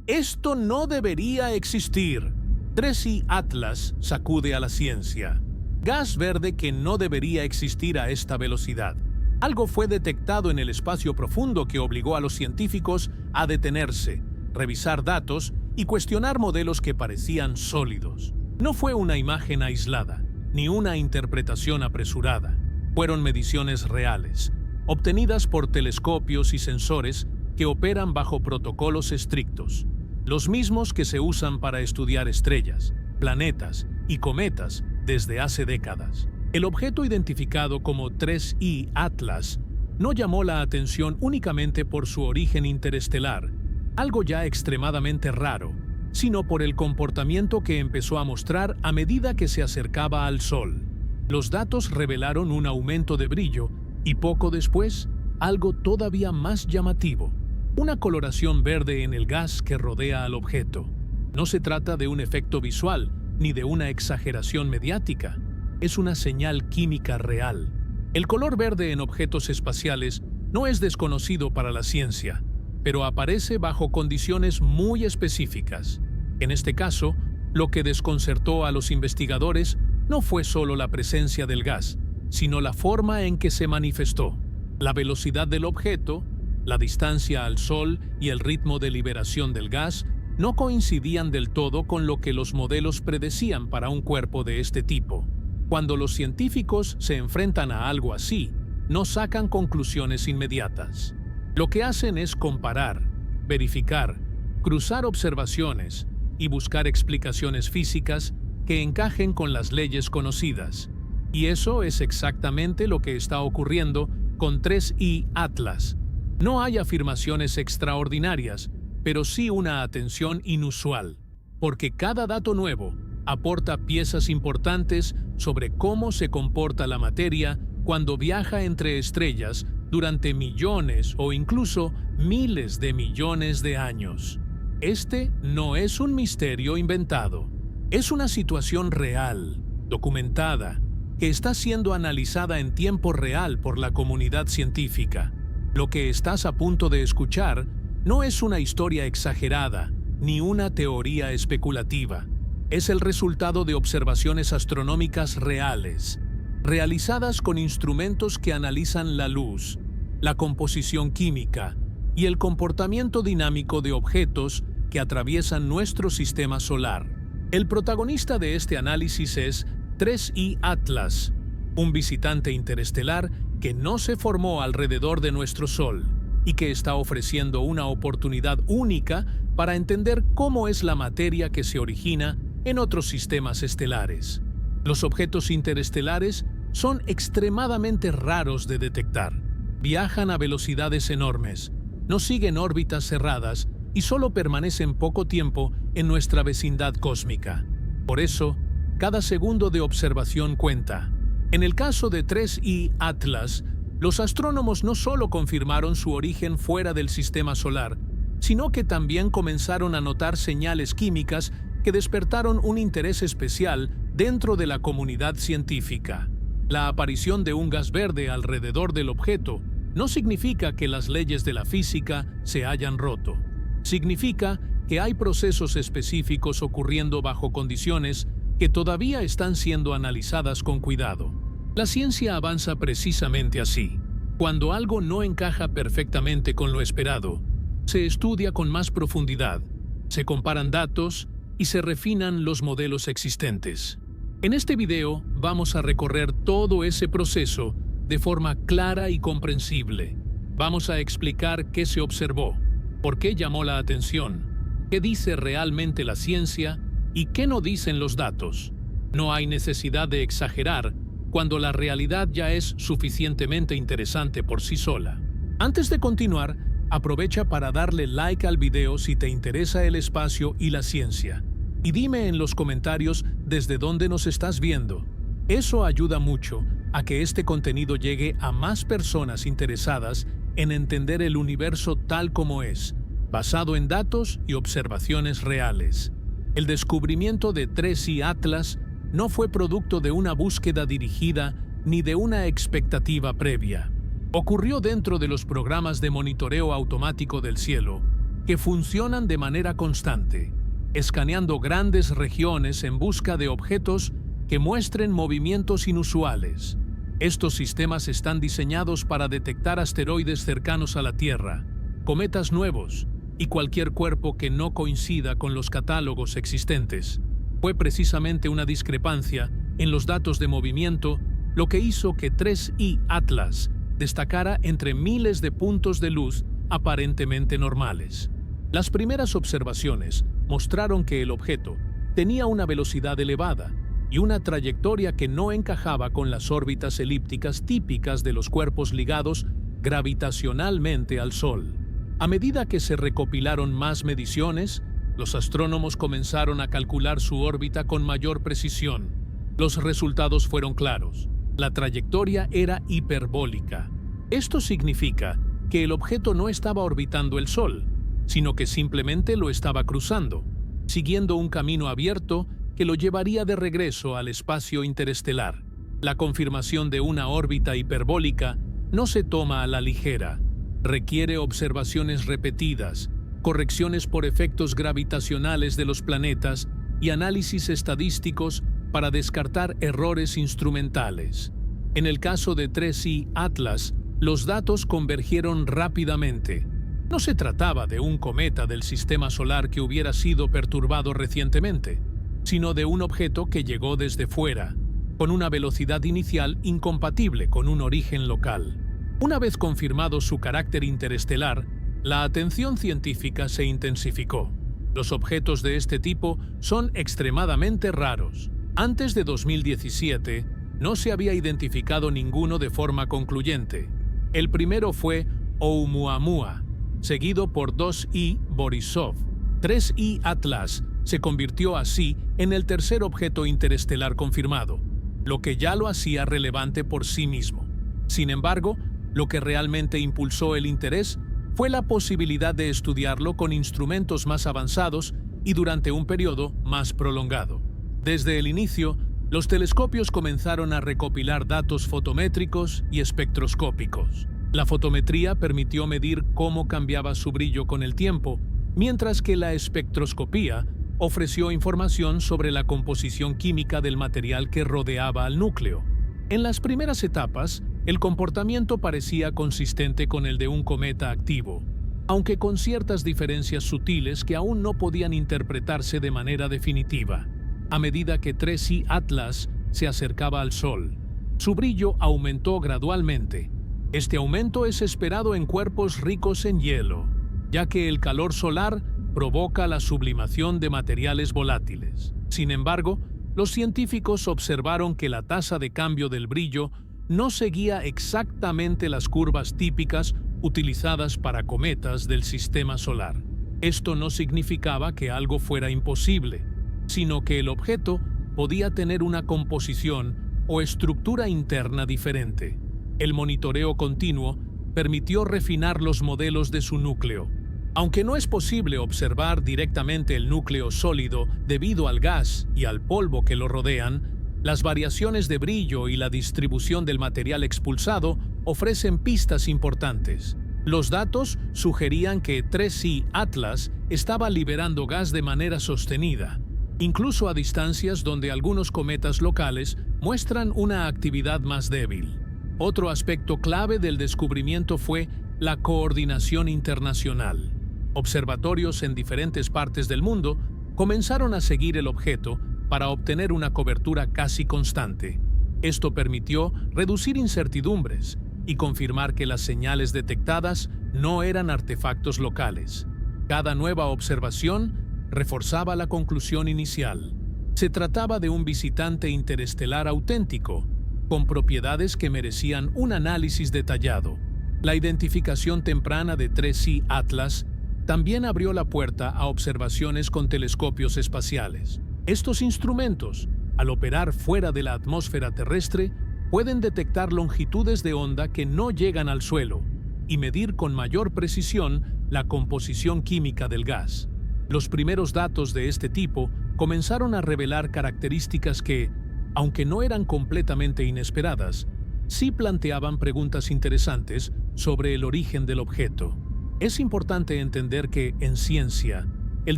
Esto no debería existir. 3i Atlas sacude a la ciencia. Gas verde que no debería existir a esta velocidad. Algo fue detectado en el espacio profundo que obligó a los científicos a detenerse, revisar datos y cuestionar modelos que parecían sólidos. No fue una imagen aislada, ni una interpretación apresurada. Fueron mediciones reales, obtenidas por telescopios y sensores que operan bajo protocolos estrictos, los mismos que se usan para estudiar estrellas, planetas y cometas desde hace décadas. El objeto identificado como 3i Atlas no llamó la atención únicamente por su origen interestelar, algo ya extremadamente raro, sino por el comportamiento que empezó a mostrar a medida que se acercaba al Sol. Los datos revelaron un aumento de brillo y poco después, algo todavía más llamativo, una coloración verde en el gas que rodea al objeto. No se trata de un efecto visual ni de una exageración mediática. Es una señal química real. El color verde en objetos espaciales no es desconocido para la ciencia, pero aparece bajo condiciones muy específicas. En este caso, lo que desconcertó a los investigadores no fue solo la presencia del gas, sino la forma en que se manifestó. La velocidad del objeto, la distancia al Sol y el ritmo de liberación del gas no coincidían del todo con lo que los modelos predecían para un cuerpo de este tipo. Cuando los científicos se enfrentan a algo así, no sacan conclusiones inmediatas. Lo que hacen es comparar, verificar, cruzar observaciones y buscar explicaciones físicas que encajen con las leyes conocidas. Y eso es exactamente lo que está ocurriendo con 3i Atlas. No hay afirmaciones extraordinarias, pero sí una atención inusual, porque cada dato nuevo aporta piezas importantes sobre cómo se comporta la materia cuando viaja entre estrellas durante millones o incluso miles de millones de años. Este no es un misterio inventado. Es una situación real, documentada, que está siendo analizada en tiempo real por la comunidad científica. Lo que estás a punto de escuchar no es una historia exagerada ni una teoría especulativa. Es el resultado de observaciones astronómicas reales, realizadas con instrumentos que analizan la luz, la composición química y el comportamiento dinámico de objetos que atraviesan nuestro sistema solar. El protagonista de este análisis es 3i Atlas, un visitante interestelar que no se formó alrededor de nuestro Sol y que está ofreciendo una oportunidad única para entender cómo es la materia que se origina en otros sistemas estelares. Los objetos interestelares son extremadamente raros de detectar. Viajan a velocidades enormes, no siguen órbitas cerradas y solo permanecen poco tiempo en nuestra vecindad cósmica. Por eso, cada segundo de observación cuenta. En el caso de 3i Atlas, los astrónomos no solo confirmaron su origen fuera del sistema solar, sino que también comenzaron a notar señales químicas que despertaron un interés especial dentro de la comunidad científica. La aparición de un gas verde alrededor del objeto no significa que las leyes de la física se hayan roto. Significa que hay procesos específicos ocurriendo bajo condiciones que todavía están siendo analizadas con cuidado. La ciencia avanza precisamente así. Cuando algo no encaja perfectamente con lo esperado, se estudia con más profundidad, se comparan datos y se refinan los modelos existentes. En este video vamos a recorrer todo ese proceso de forma clara y comprensible. Vamos a explicar qué se observó, por qué llamó la atención, qué dice realmente la ciencia y qué no dicen los datos. No hay necesidad de exagerar cuando la realidad ya es suficientemente interesante por sí sola. Antes de continuar, aprovecha para darle like al video si te interesa el espacio y la ciencia. Y dime en los comentarios desde dónde nos estás viendo. Eso ayuda mucho a que este contenido llegue a más personas interesadas en entender el universo tal como es, basado en datos y observaciones reales. El descubrimiento de 3i Atlas no fue producto de una búsqueda dirigida ni de una expectativa previa. Ocurrió dentro de los programas de monitoreo automático del cielo, que funcionan de manera constante, escaneando grandes regiones en busca de objetos que muestren movimientos inusuales. Estos sistemas están diseñados para detectar asteroides cercanos a la Tierra, cometas nuevos y cualquier cuerpo que no coincida con los catálogos existentes. Fue precisamente una discrepancia en los datos de movimiento lo que hizo que 3I Atlas destacara entre miles de puntos de luz aparentemente normales. Las primeras observaciones mostraron que el objeto tenía una velocidad elevada y una trayectoria que no encajaba con las órbitas elípticas típicas de los cuerpos ligados gravitacionalmente al Sol. A medida que se recopilaron más mediciones, los astrónomos comenzaron a calcular su órbita con mayor precisión. Los resultados fueron claros. La trayectoria era hiperbólica. Esto significa que el objeto no estaba orbitando el Sol, sino que simplemente lo estaba cruzando, siguiendo un camino abierto que lo llevaría de regreso al espacio interestelar. La confirmación de una órbita hiperbólica no se toma a la ligera. Requiere observaciones repetidas, correcciones por efectos gravitacionales de los planetas y análisis estadísticos para descartar errores instrumentales. En el caso de 3I Atlas, los datos convergieron rápidamente. No se trataba de un cometa del sistema solar que hubiera sido perturbado recientemente, sino de un objeto que llegó desde fuera, con una velocidad inicial incompatible con un origen local. Una vez confirmado su carácter interestelar, la atención científica se intensificó. Los objetos de este tipo son extremadamente raros. Antes de 2017, no se había identificado ninguno de forma concluyente. El primero fue Oumuamua, seguido por 2I Borisov. 3I Atlas se convirtió así en el tercer objeto interestelar confirmado, lo que ya lo hacía relevante por sí mismo. Sin embargo, lo que realmente impulsó el interés fue la posibilidad de estudiarlo con instrumentos más avanzados y durante un periodo más prolongado. Desde el inicio, los telescopios comenzaron a recopilar datos fotométricos y espectroscópicos. La fotometría permitió medir cómo cambiaba su brillo con el tiempo, mientras que la espectroscopía ofreció información sobre la composición química del material que rodeaba al núcleo. En las primeras etapas, el comportamiento parecía consistente con el de un cometa activo, aunque con ciertas diferencias sutiles que aún no podían interpretarse de manera definitiva. A medida que 3I Atlas se acercaba al Sol, su brillo aumentó gradualmente. Este aumento es esperado en cuerpos ricos en hielo, ya que el calor solar provoca la sublimación de materiales volátiles. Sin embargo, los científicos observaron que la tasa de cambio del brillo no seguía exactamente las curvas típicas utilizadas para cometas del sistema solar. Esto no significaba que algo fuera imposible, sino que el objeto podía tener una composición o estructura interna diferente. El monitoreo continuo permitió refinar los modelos de su núcleo. Aunque no es posible observar directamente el núcleo sólido debido al gas y al polvo que lo rodean, las variaciones de brillo y la distribución del material expulsado ofrecen pistas importantes. Los datos sugerían que 3I Atlas estaba liberando gas de manera sostenida, incluso a distancias donde algunos cometas locales muestran una actividad más débil. Otro aspecto clave del descubrimiento fue la coordinación internacional. Observatorios en diferentes partes del mundo comenzaron a seguir el objeto para obtener una cobertura casi constante. Esto permitió reducir incertidumbres y confirmar que las señales detectadas no eran artefactos locales. Cada nueva observación reforzaba la conclusión inicial. Se trataba de un visitante interestelar auténtico, con propiedades que merecían un análisis detallado. La identificación temprana de 3I Atlas también abrió la puerta a observaciones con telescopios espaciales. Estos instrumentos, al operar fuera de la atmósfera terrestre, pueden detectar longitudes de onda que no llegan al suelo y medir con mayor precisión la composición química del gas. Los primeros datos de este tipo comenzaron a revelar características que, aunque no eran completamente inesperadas, sí planteaban preguntas interesantes sobre el origen del objeto. Es importante entender que, en ciencia, el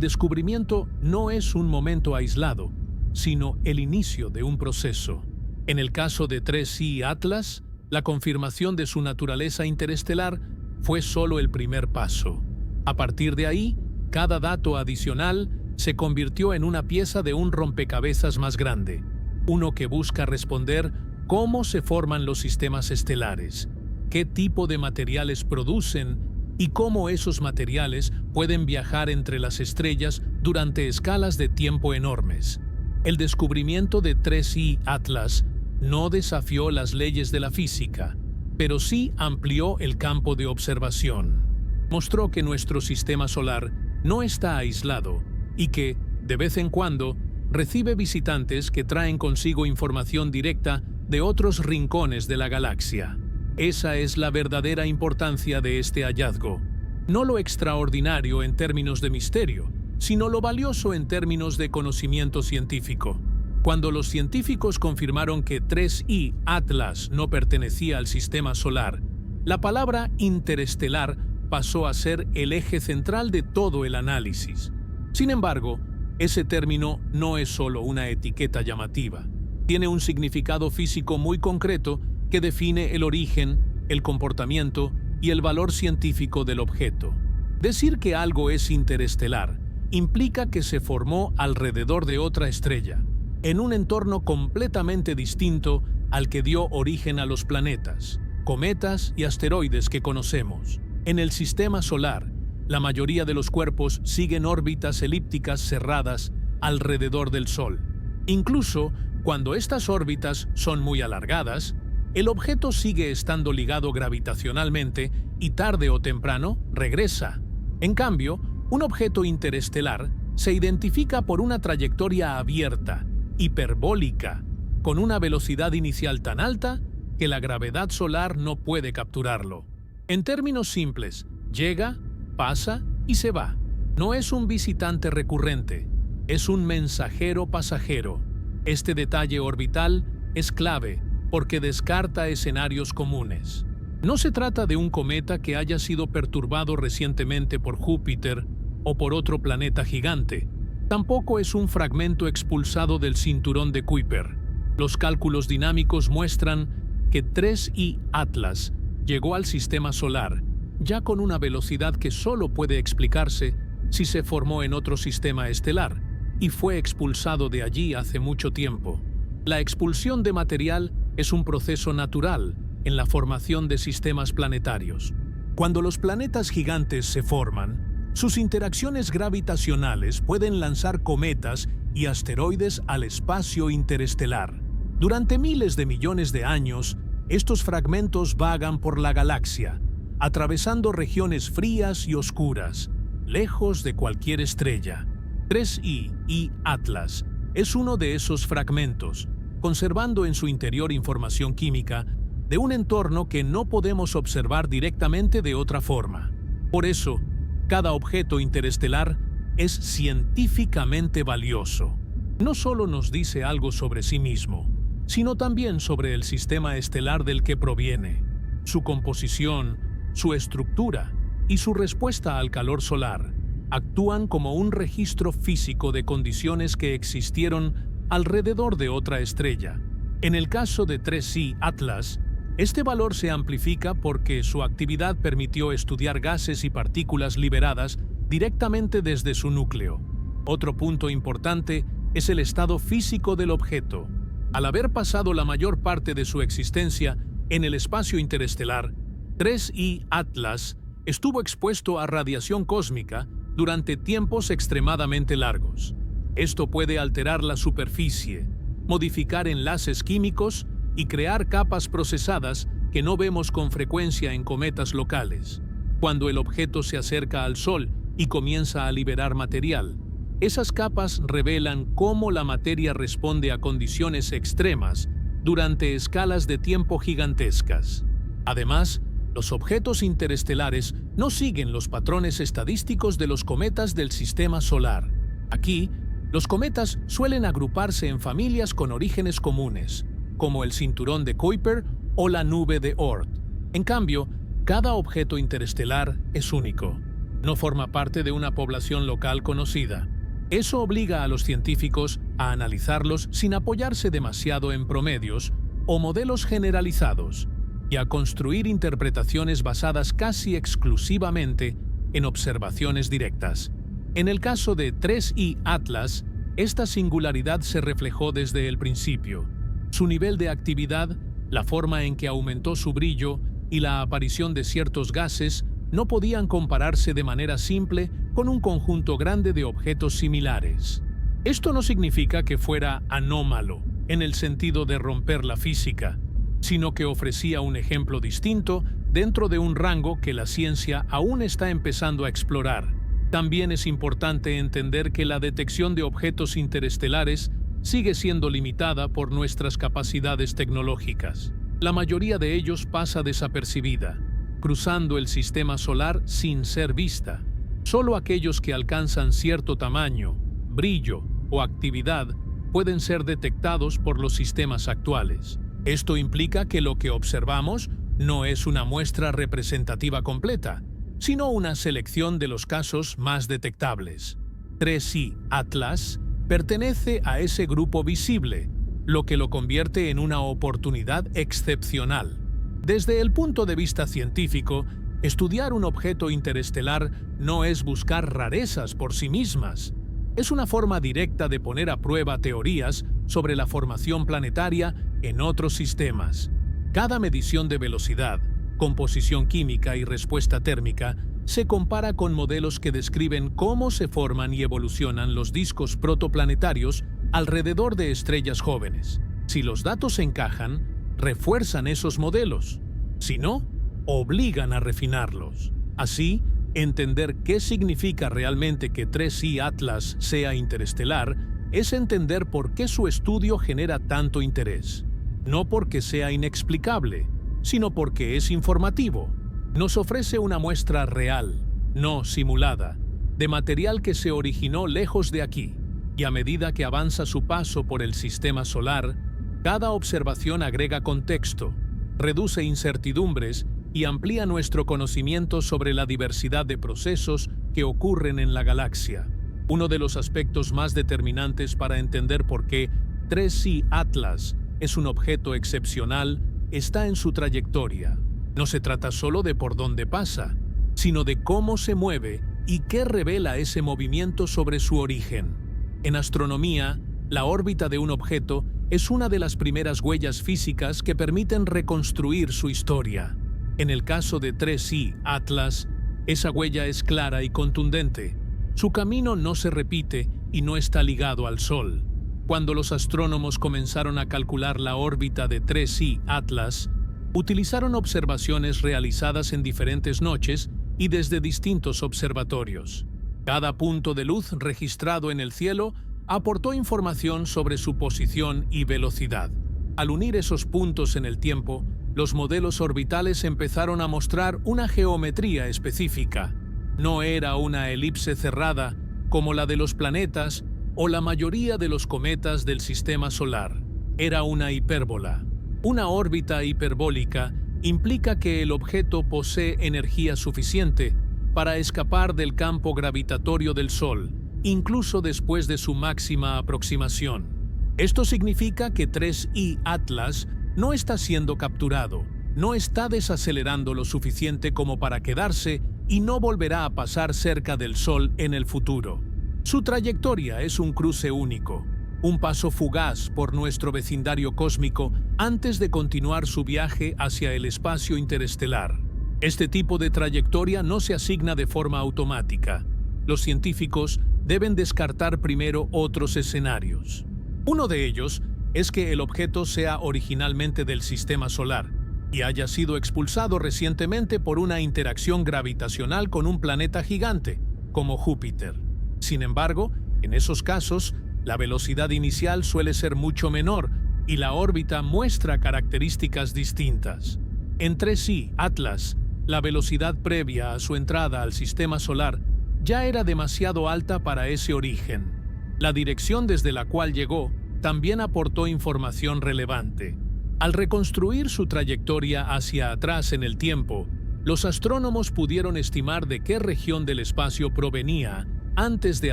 descubrimiento no es un momento aislado, sino el inicio de un proceso. En el caso de 3I Atlas, la confirmación de su naturaleza interestelar fue solo el primer paso. A partir de ahí, cada dato adicional se convirtió en una pieza de un rompecabezas más grande, uno que busca responder cómo se forman los sistemas estelares, qué tipo de materiales producen y cómo esos materiales pueden viajar entre las estrellas durante escalas de tiempo enormes. El descubrimiento de 3I Atlas no desafió las leyes de la física, pero sí amplió el campo de observación. Mostró que nuestro sistema solar no está aislado y que, de vez en cuando, recibe visitantes que traen consigo información directa de otros rincones de la galaxia. Esa es la verdadera importancia de este hallazgo. No lo extraordinario en términos de misterio, sino lo valioso en términos de conocimiento científico. Cuando los científicos confirmaron que 3I Atlas no pertenecía al sistema solar, la palabra interestelar pasó a ser el eje central de todo el análisis. Sin embargo, ese término no es solo una etiqueta llamativa. Tiene un significado físico muy concreto que define el origen, el comportamiento y el valor científico del objeto. Decir que algo es interestelar implica que se formó alrededor de otra estrella, en un entorno completamente distinto al que dio origen a los planetas, cometas y asteroides que conocemos. En el sistema solar, la mayoría de los cuerpos siguen órbitas elípticas cerradas alrededor del Sol. Incluso cuando estas órbitas son muy alargadas, el objeto sigue estando ligado gravitacionalmente y tarde o temprano regresa. En cambio, un objeto interestelar se identifica por una trayectoria abierta, hiperbólica, con una velocidad inicial tan alta que la gravedad solar no puede capturarlo. En términos simples, llega, pasa y se va. No es un visitante recurrente, es un mensajero pasajero. Este detalle orbital es clave porque descarta escenarios comunes. No se trata de un cometa que haya sido perturbado recientemente por Júpiter o por otro planeta gigante. Tampoco es un fragmento expulsado del cinturón de Kuiper. Los cálculos dinámicos muestran que 3I Atlas llegó al sistema solar ya con una velocidad que solo puede explicarse si se formó en otro sistema estelar y fue expulsado de allí hace mucho tiempo. La expulsión de material es un proceso natural en la formación de sistemas planetarios. Cuando los planetas gigantes se forman, sus interacciones gravitacionales pueden lanzar cometas y asteroides al espacio interestelar. Durante miles de millones de años, estos fragmentos vagan por la galaxia, atravesando regiones frías y oscuras, lejos de cualquier estrella. 3I Atlas es uno de esos fragmentos, conservando en su interior información química de un entorno que no podemos observar directamente de otra forma. Por eso, cada objeto interestelar es científicamente valioso. No solo nos dice algo sobre sí mismo, sino también sobre el sistema estelar del que proviene, su composición, su estructura y su respuesta al calor solar. Actúan como un registro físico de condiciones que existieron alrededor de otra estrella. En el caso de 3I Atlas, este valor se amplifica porque su actividad permitió estudiar gases y partículas liberadas directamente desde su núcleo. Otro punto importante es el estado físico del objeto. Al haber pasado la mayor parte de su existencia en el espacio interestelar, 3I Atlas estuvo expuesto a radiación cósmica durante tiempos extremadamente largos. Esto puede alterar la superficie, modificar enlaces químicos y crear capas procesadas que no vemos con frecuencia en cometas locales. Cuando el objeto se acerca al Sol y comienza a liberar material, esas capas revelan cómo la materia responde a condiciones extremas durante escalas de tiempo gigantescas. Además, los objetos interestelares no siguen los patrones estadísticos de los cometas del sistema solar. Aquí, los cometas suelen agruparse en familias con orígenes comunes, como el cinturón de Kuiper o la nube de Oort. En cambio, Cada objeto interestelar es único. No forma parte de una población local conocida. Eso obliga a los científicos a analizarlos sin apoyarse demasiado en promedios o modelos generalizados y a construir interpretaciones basadas casi exclusivamente en observaciones directas. En el caso de 3I Atlas, esta singularidad se reflejó desde el principio. Su nivel de actividad, la forma en que aumentó su brillo y la aparición de ciertos gases no podían compararse de manera simple con un conjunto grande de objetos similares. Esto no significa que fuera anómalo, en el sentido de romper la física, sino que ofrecía un ejemplo distinto dentro de un rango que la ciencia aún está empezando a explorar. También es importante entender que la detección de objetos interestelares sigue siendo limitada por nuestras capacidades tecnológicas. La mayoría de ellos pasa desapercibida, cruzando el sistema solar sin ser vista. Solo aquellos que alcanzan cierto tamaño, brillo o actividad pueden ser detectados por los sistemas actuales. Esto implica que lo que observamos no es una muestra representativa completa, sino una selección de los casos más detectables. 3I Atlas pertenece a ese grupo visible, lo que lo convierte en una oportunidad excepcional. Desde el punto de vista científico, estudiar un objeto interestelar no es buscar rarezas por sí mismas. Es una forma directa de poner a prueba teorías sobre la formación planetaria en otros sistemas. Cada medición de velocidad, composición química y respuesta térmica se compara con modelos que describen cómo se forman y evolucionan los discos protoplanetarios alrededor de estrellas jóvenes. Si los datos encajan, refuerzan esos modelos. Si no, obligan a refinarlos. Así, entender qué significa realmente que 3I Atlas sea interestelar es entender por qué su estudio genera tanto interés. No porque sea inexplicable, sino porque es informativo. Nos ofrece una muestra real, no simulada, de material que se originó lejos de aquí, y a medida que avanza su paso por el sistema solar, cada observación agrega contexto, reduce incertidumbres y amplía nuestro conocimiento sobre la diversidad de procesos que ocurren en la galaxia. Uno de los aspectos más determinantes para entender por qué 3I Atlas es un objeto excepcional está en su trayectoria. No se trata solo de por dónde pasa, sino de cómo se mueve y qué revela ese movimiento sobre su origen. En astronomía, la órbita de un objeto es una de las primeras huellas físicas que permiten reconstruir su historia. En el caso de 3I Atlas, esa huella es clara y contundente. Su camino no se repite y no está ligado al Sol. Cuando los astrónomos comenzaron a calcular la órbita de 3I Atlas, utilizaron observaciones realizadas en diferentes noches y desde distintos observatorios. Cada punto de luz registrado en el cielo aportó información sobre su posición y velocidad. Al unir esos puntos en el tiempo, los modelos orbitales empezaron a mostrar una geometría específica. No era una elipse cerrada como la de los planetas o la mayoría de los cometas del sistema solar. Era una hipérbola. Una órbita hiperbólica implica que el objeto posee energía suficiente para escapar del campo gravitatorio del Sol, incluso después de su máxima aproximación. Esto significa que 3I Atlas no está siendo capturado, no está desacelerando lo suficiente como para quedarse y no volverá a pasar cerca del Sol en el futuro. Su trayectoria es un cruce único, un paso fugaz por nuestro vecindario cósmico antes de continuar su viaje hacia el espacio interestelar. Este tipo de trayectoria no se asigna de forma automática. Los científicos deben descartar primero otros escenarios. Uno de ellos es que el objeto sea originalmente del sistema solar y haya sido expulsado recientemente por una interacción gravitacional con un planeta gigante, como Júpiter. Sin embargo, en esos casos, la velocidad inicial suele ser mucho menor y la órbita muestra características distintas. En 3I Atlas, la velocidad previa a su entrada al sistema solar ya era demasiado alta para ese origen. La dirección desde la cual llegó también aportó información relevante. Al reconstruir su trayectoria hacia atrás en el tiempo, los astrónomos pudieron estimar de qué región del espacio provenía antes de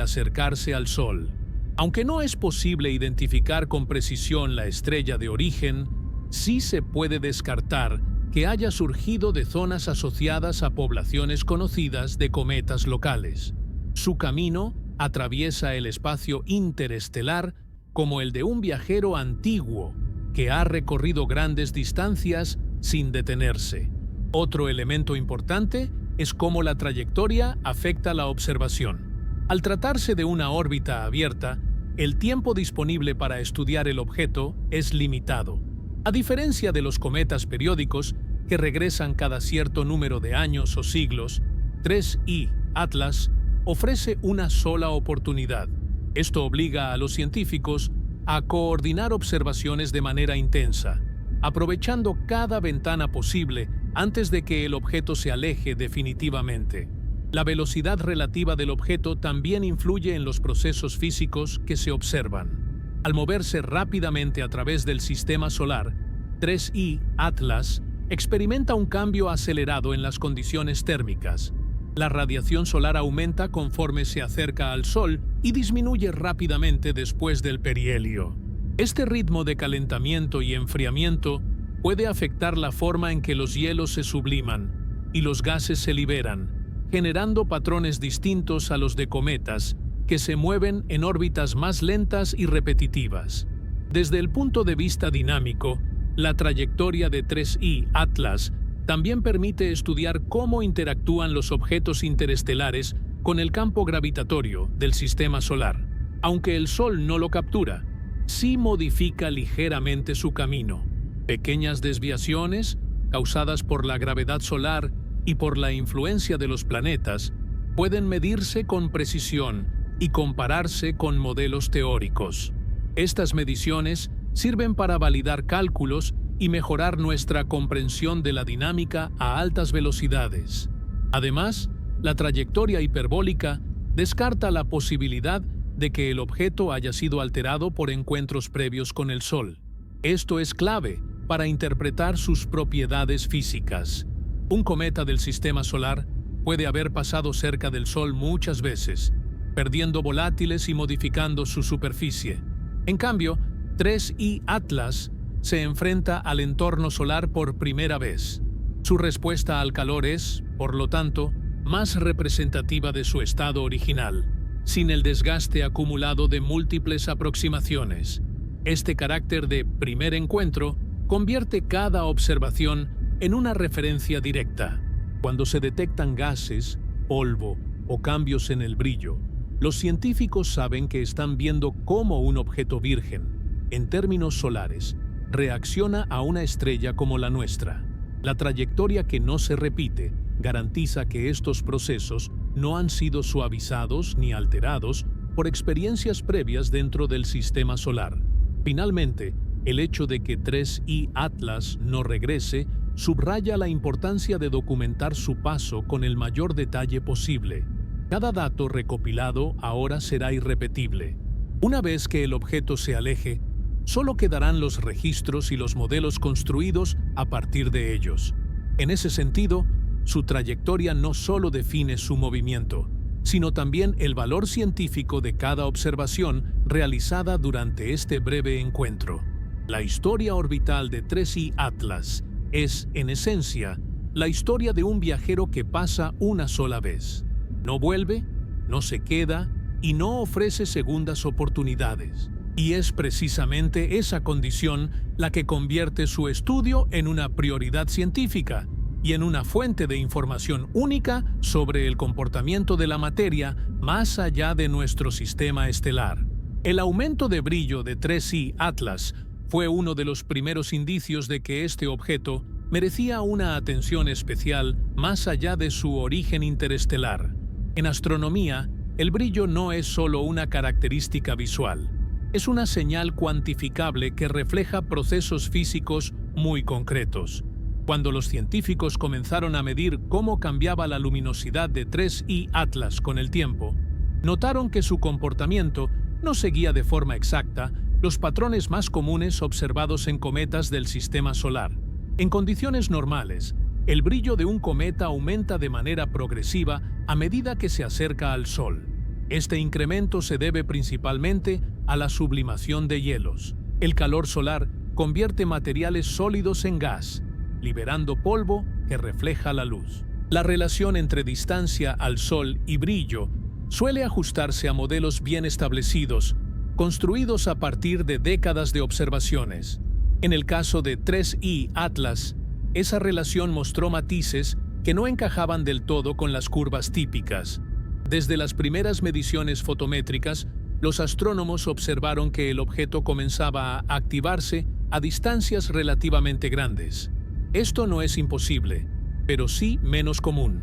acercarse al Sol. Aunque no es posible identificar con precisión la estrella de origen, sí se puede descartar que haya surgido de zonas asociadas a poblaciones conocidas de cometas locales. Su camino atraviesa el espacio interestelar como el de un viajero antiguo que ha recorrido grandes distancias sin detenerse. Otro elemento importante es cómo la trayectoria afecta la observación. Al tratarse de una órbita abierta, el tiempo disponible para estudiar el objeto es limitado. A diferencia de los cometas periódicos, que regresan cada cierto número de años o siglos, 3I Atlas ofrece una sola oportunidad. Esto obliga a los científicos a coordinar observaciones de manera intensa, aprovechando cada ventana posible antes de que el objeto se aleje definitivamente. La velocidad relativa del objeto también influye en los procesos físicos que se observan. Al moverse rápidamente a través del sistema solar, 3I Atlas experimenta un cambio acelerado en las condiciones térmicas. La radiación solar aumenta conforme se acerca al Sol y disminuye rápidamente después del perihelio. Este ritmo de calentamiento y enfriamiento puede afectar la forma en que los hielos se subliman y los gases se liberan, generando patrones distintos a los de cometas que se mueven en órbitas más lentas y repetitivas. Desde el punto de vista dinámico, la trayectoria de 3I Atlas también permite estudiar cómo interactúan los objetos interestelares con el campo gravitatorio del sistema solar. Aunque el Sol no lo captura, sí modifica ligeramente su camino. Pequeñas desviaciones, causadas por la gravedad solar y por la influencia de los planetas, pueden medirse con precisión y compararse con modelos teóricos. Estas mediciones sirven para validar cálculos y mejorar nuestra comprensión de la dinámica a altas velocidades. Además, la trayectoria hiperbólica descarta la posibilidad de que el objeto haya sido alterado por encuentros previos con el Sol. Esto es clave para interpretar sus propiedades físicas. Un cometa del sistema solar puede haber pasado cerca del Sol muchas veces, perdiendo volátiles y modificando su superficie. En cambio, 3I Atlas se enfrenta al entorno solar por primera vez. Su respuesta al calor es, por lo tanto, más representativa de su estado original, sin el desgaste acumulado de múltiples aproximaciones. Este carácter de primer encuentro convierte cada observación en una referencia directa. Cuando se detectan gases, polvo o cambios en el brillo, los científicos saben que están viendo cómo un objeto virgen, en términos solares, reacciona a una estrella como la nuestra. La trayectoria que no se repite garantiza que estos procesos no han sido suavizados ni alterados por experiencias previas dentro del sistema solar. Finalmente, el hecho de que 3I Atlas no regrese subraya la importancia de documentar su paso con el mayor detalle posible. Cada dato recopilado ahora será irrepetible. Una vez que el objeto se aleje, solo quedarán los registros y los modelos construidos a partir de ellos. En ese sentido, su trayectoria no solo define su movimiento, sino también el valor científico de cada observación realizada durante este breve encuentro. La historia orbital de 3I Atlas es, en esencia, la historia de un viajero que pasa una sola vez. No vuelve, no se queda y no ofrece segundas oportunidades. Y es precisamente esa condición la que convierte su estudio en una prioridad científica y en una fuente de información única sobre el comportamiento de la materia más allá de nuestro sistema estelar. El aumento de brillo de 3I Atlas fue uno de los primeros indicios de que este objeto merecía una atención especial más allá de su origen interestelar. En astronomía, el brillo no es solo una característica visual, es una señal cuantificable que refleja procesos físicos muy concretos. Cuando los científicos comenzaron a medir cómo cambiaba la luminosidad de 3I Atlas con el tiempo, notaron que su comportamiento no seguía de forma exacta los patrones más comunes observados en cometas del sistema solar. En condiciones normales, El brillo de un cometa aumenta de manera progresiva a medida que se acerca al Sol. Este incremento se debe principalmente a la sublimación de hielos. El calor solar convierte materiales sólidos en gas, liberando polvo que refleja la luz. La relación entre distancia al Sol y brillo suele ajustarse a modelos bien establecidos, construidos a partir de décadas de observaciones. En el caso de 3I Atlas, esa relación mostró matices que no encajaban del todo con las curvas típicas. Desde las primeras mediciones fotométricas, los astrónomos observaron que el objeto comenzaba a activarse a distancias relativamente grandes. Esto no es imposible, pero sí menos común.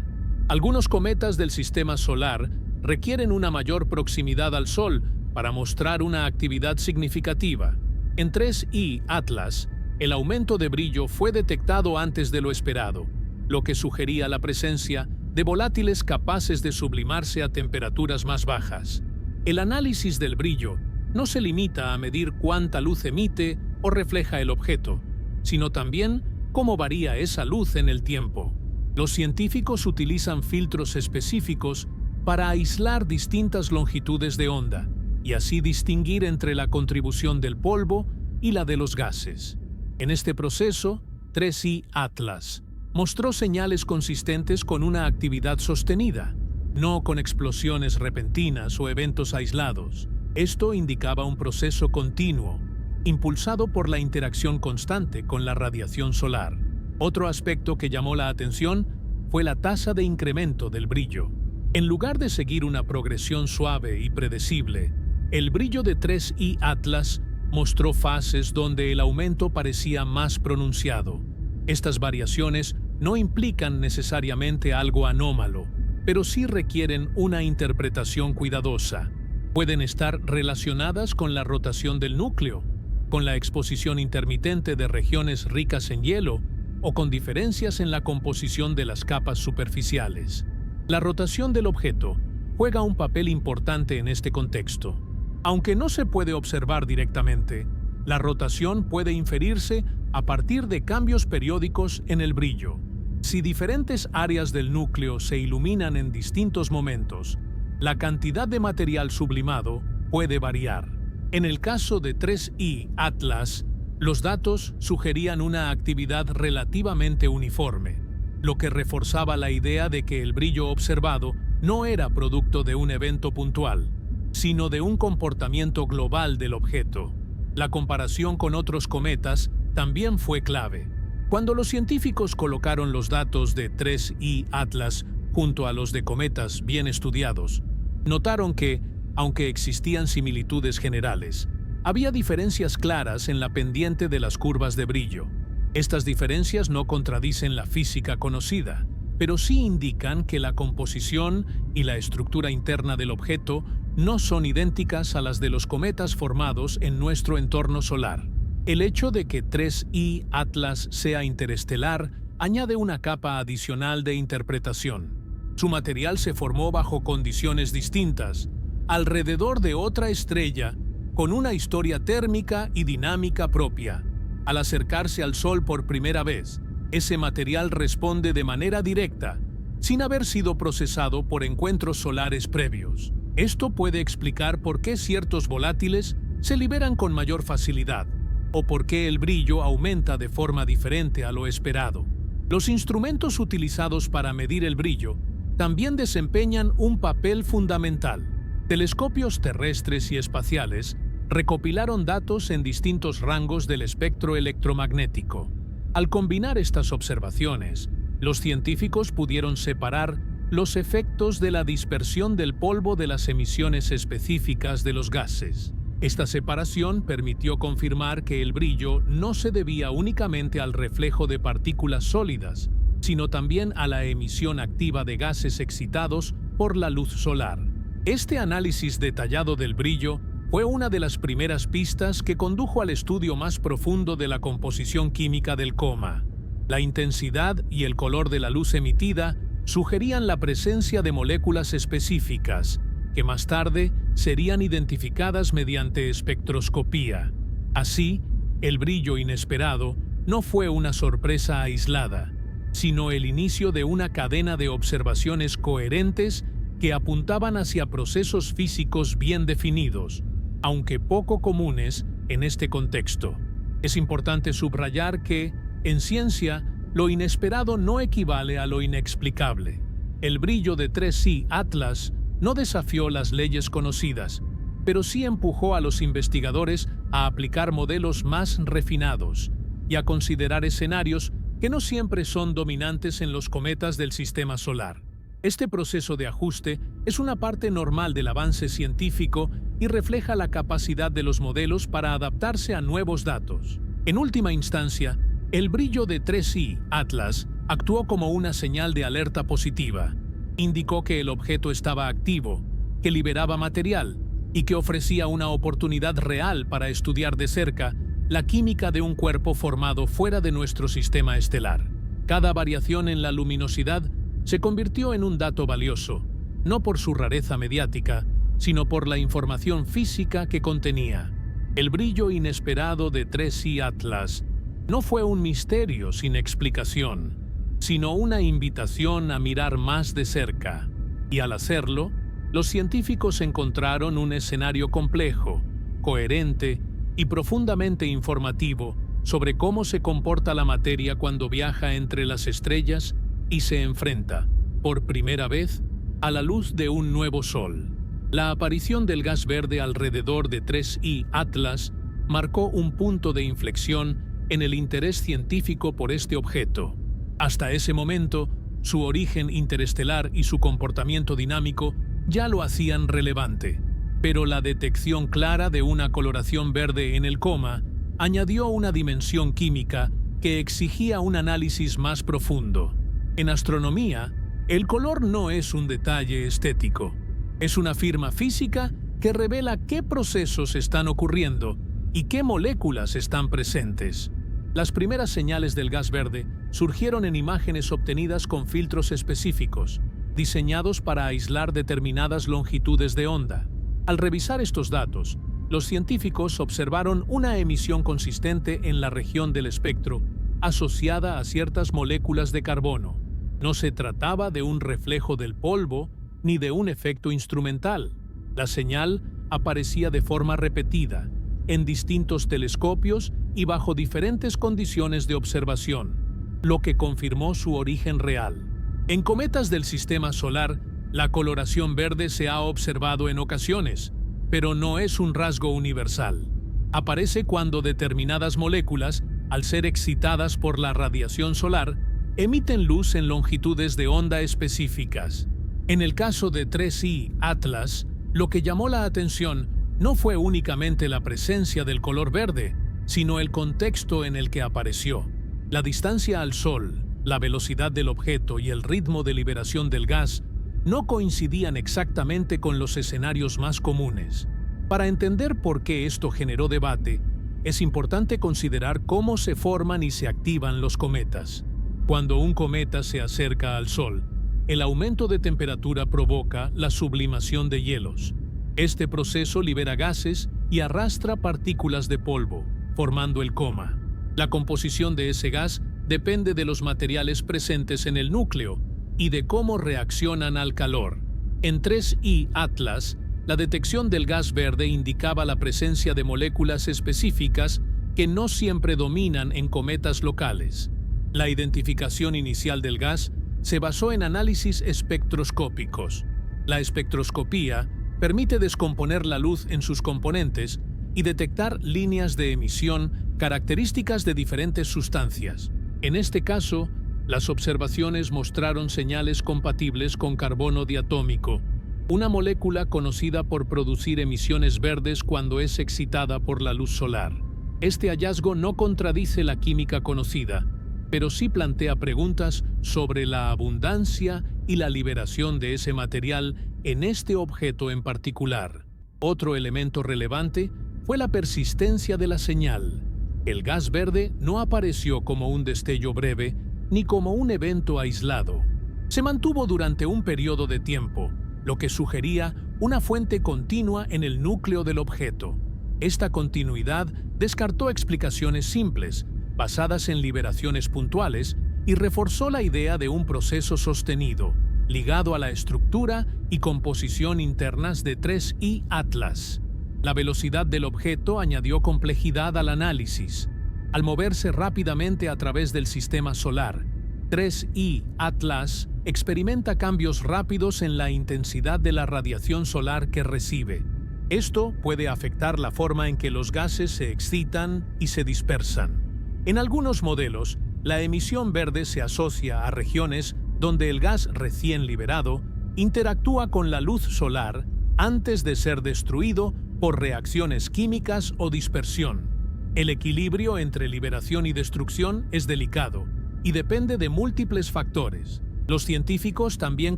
Algunos cometas del sistema solar requieren una mayor proximidad al Sol para mostrar una actividad significativa. En 3I Atlas, el aumento de brillo fue detectado antes de lo esperado, lo que sugería la presencia de volátiles capaces de sublimarse a temperaturas más bajas. El análisis del brillo no se limita a medir cuánta luz emite o refleja el objeto, sino también cómo varía esa luz en el tiempo. Los científicos utilizan filtros específicos para aislar distintas longitudes de onda y así distinguir entre la contribución del polvo y la de los gases. En este proceso, 3I Atlas mostró señales consistentes con una actividad sostenida, no con explosiones repentinas o eventos aislados. Esto indicaba un proceso continuo, impulsado por la interacción constante con la radiación solar. Otro aspecto que llamó la atención fue la tasa de incremento del brillo. En lugar de seguir una progresión suave y predecible, el brillo de 3I Atlas mostró fases donde el aumento parecía más pronunciado. Estas variaciones no implican necesariamente algo anómalo, pero sí requieren una interpretación cuidadosa. Pueden estar relacionadas con la rotación del núcleo, con la exposición intermitente de regiones ricas en hielo o con diferencias en la composición de las capas superficiales. La rotación del objeto juega un papel importante en este contexto. Aunque no se puede observar directamente, la rotación puede inferirse a partir de cambios periódicos en el brillo. Si diferentes áreas del núcleo se iluminan en distintos momentos, la cantidad de material sublimado puede variar. En el caso de 3I Atlas, los datos sugerían una actividad relativamente uniforme, lo que reforzaba la idea de que el brillo observado no era producto de un evento puntual, sino de un comportamiento global del objeto. La comparación con otros cometas también fue clave. Cuando los científicos colocaron los datos de 3I Atlas junto a los de cometas bien estudiados, notaron que, aunque existían similitudes generales, había diferencias claras en la pendiente de las curvas de brillo. Estas diferencias no contradicen la física conocida, pero sí indican que la composición y la estructura interna del objeto no son idénticas a las de los cometas formados en nuestro entorno solar. El hecho de que 3I Atlas sea interestelar añade una capa adicional de interpretación. Su material se formó bajo condiciones distintas, alrededor de otra estrella, con una historia térmica y dinámica propia. Al acercarse al Sol por primera vez, ese material responde de manera directa, sin haber sido procesado por encuentros solares previos. Esto puede explicar por qué ciertos volátiles se liberan con mayor facilidad, o por qué el brillo aumenta de forma diferente a lo esperado. Los instrumentos utilizados para medir el brillo también desempeñan un papel fundamental. Telescopios terrestres y espaciales recopilaron datos en distintos rangos del espectro electromagnético. Al combinar estas observaciones, los científicos pudieron separar los efectos de la dispersión del polvo de las emisiones específicas de los gases. Esta separación permitió confirmar que el brillo no se debía únicamente al reflejo de partículas sólidas, sino también a la emisión activa de gases excitados por la luz solar. Este análisis detallado del brillo fue una de las primeras pistas que condujo al estudio más profundo de la composición química del coma. La intensidad y el color de la luz emitida sugerían la presencia de moléculas específicas, que más tarde serían identificadas mediante espectroscopía. Así, el brillo inesperado no fue una sorpresa aislada, sino el inicio de una cadena de observaciones coherentes que apuntaban hacia procesos físicos bien definidos, aunque poco comunes en este contexto. Es importante subrayar que, en ciencia, lo inesperado no equivale a lo inexplicable. El brillo de 3I Atlas no desafió las leyes conocidas, pero sí empujó a los investigadores a aplicar modelos más refinados y a considerar escenarios que no siempre son dominantes en los cometas del sistema solar. Este proceso de ajuste es una parte normal del avance científico y refleja la capacidad de los modelos para adaptarse a nuevos datos. En última instancia, el brillo de 3I Atlas actuó como una señal de alerta positiva. Indicó que el objeto estaba activo, que liberaba material y que ofrecía una oportunidad real para estudiar de cerca la química de un cuerpo formado fuera de nuestro sistema estelar. Cada variación en la luminosidad se convirtió en un dato valioso, no por su rareza mediática, sino por la información física que contenía. El brillo inesperado de 3I Atlas no fue un misterio sin explicación, sino una invitación a mirar más de cerca. Y al hacerlo, los científicos encontraron un escenario complejo, coherente y profundamente informativo sobre cómo se comporta la materia cuando viaja entre las estrellas y se enfrenta, por primera vez, a la luz de un nuevo sol. La aparición del gas verde alrededor de 3I Atlas marcó un punto de inflexión en el interés científico por este objeto. Hasta ese momento, su origen interestelar y su comportamiento dinámico ya lo hacían relevante, pero la detección clara de una coloración verde en el coma añadió una dimensión química que exigía un análisis más profundo. En astronomía, el color no es un detalle estético, es una firma física que revela qué procesos están ocurriendo y qué moléculas están presentes. Las primeras señales del gas verde surgieron en imágenes obtenidas con filtros específicos, diseñados para aislar determinadas longitudes de onda. Al revisar estos datos, los científicos observaron una emisión consistente en la región del espectro asociada a ciertas moléculas de carbono. No se trataba de un reflejo del polvo ni de un efecto instrumental. La señal aparecía de forma repetida, en distintos telescopios y bajo diferentes condiciones de observación, lo que confirmó su origen real. En cometas del sistema solar, la coloración verde se ha observado en ocasiones, pero no es un rasgo universal. Aparece cuando determinadas moléculas, al ser excitadas por la radiación solar, emiten luz en longitudes de onda específicas. En el caso de 3I Atlas, lo que llamó la atención no fue únicamente la presencia del color verde, sino el contexto en el que apareció. La distancia al Sol, la velocidad del objeto y el ritmo de liberación del gas no coincidían exactamente con los escenarios más comunes. Para entender por qué esto generó debate, es importante considerar cómo se forman y se activan los cometas. Cuando un cometa se acerca al Sol, el aumento de temperatura provoca la sublimación de hielos. Este proceso libera gases y arrastra partículas de polvo, formando el coma. La composición de ese gas depende de los materiales presentes en el núcleo y de cómo reaccionan al calor. En 3I Atlas, la detección del gas verde indicaba la presencia de moléculas específicas que no siempre dominan en cometas locales. La identificación inicial del gas se basó en análisis espectroscópicos. La espectroscopía permite descomponer la luz en sus componentes y detectar líneas de emisión características de diferentes sustancias. En este caso, las observaciones mostraron señales compatibles con carbono diatómico, una molécula conocida por producir emisiones verdes cuando es excitada por la luz solar. Este hallazgo no contradice la química conocida, pero sí plantea preguntas sobre la abundancia y la liberación de ese material en este objeto en particular. Otro elemento relevante fue la persistencia de la señal. El gas verde no apareció como un destello breve ni como un evento aislado. Se mantuvo durante un periodo de tiempo, lo que sugería una fuente continua en el núcleo del objeto. Esta continuidad descartó explicaciones simples, basadas en liberaciones puntuales, y reforzó la idea de un proceso sostenido, ligado a la estructura y composición internas de 3I Atlas. La velocidad del objeto añadió complejidad al análisis. Al moverse rápidamente a través del sistema solar, 3I Atlas experimenta cambios rápidos en la intensidad de la radiación solar que recibe. Esto puede afectar la forma en que los gases se excitan y se dispersan. En algunos modelos, la emisión verde se asocia a regiones donde el gas recién liberado interactúa con la luz solar antes de ser destruido por reacciones químicas o dispersión. El equilibrio entre liberación y destrucción es delicado y depende de múltiples factores. Los científicos también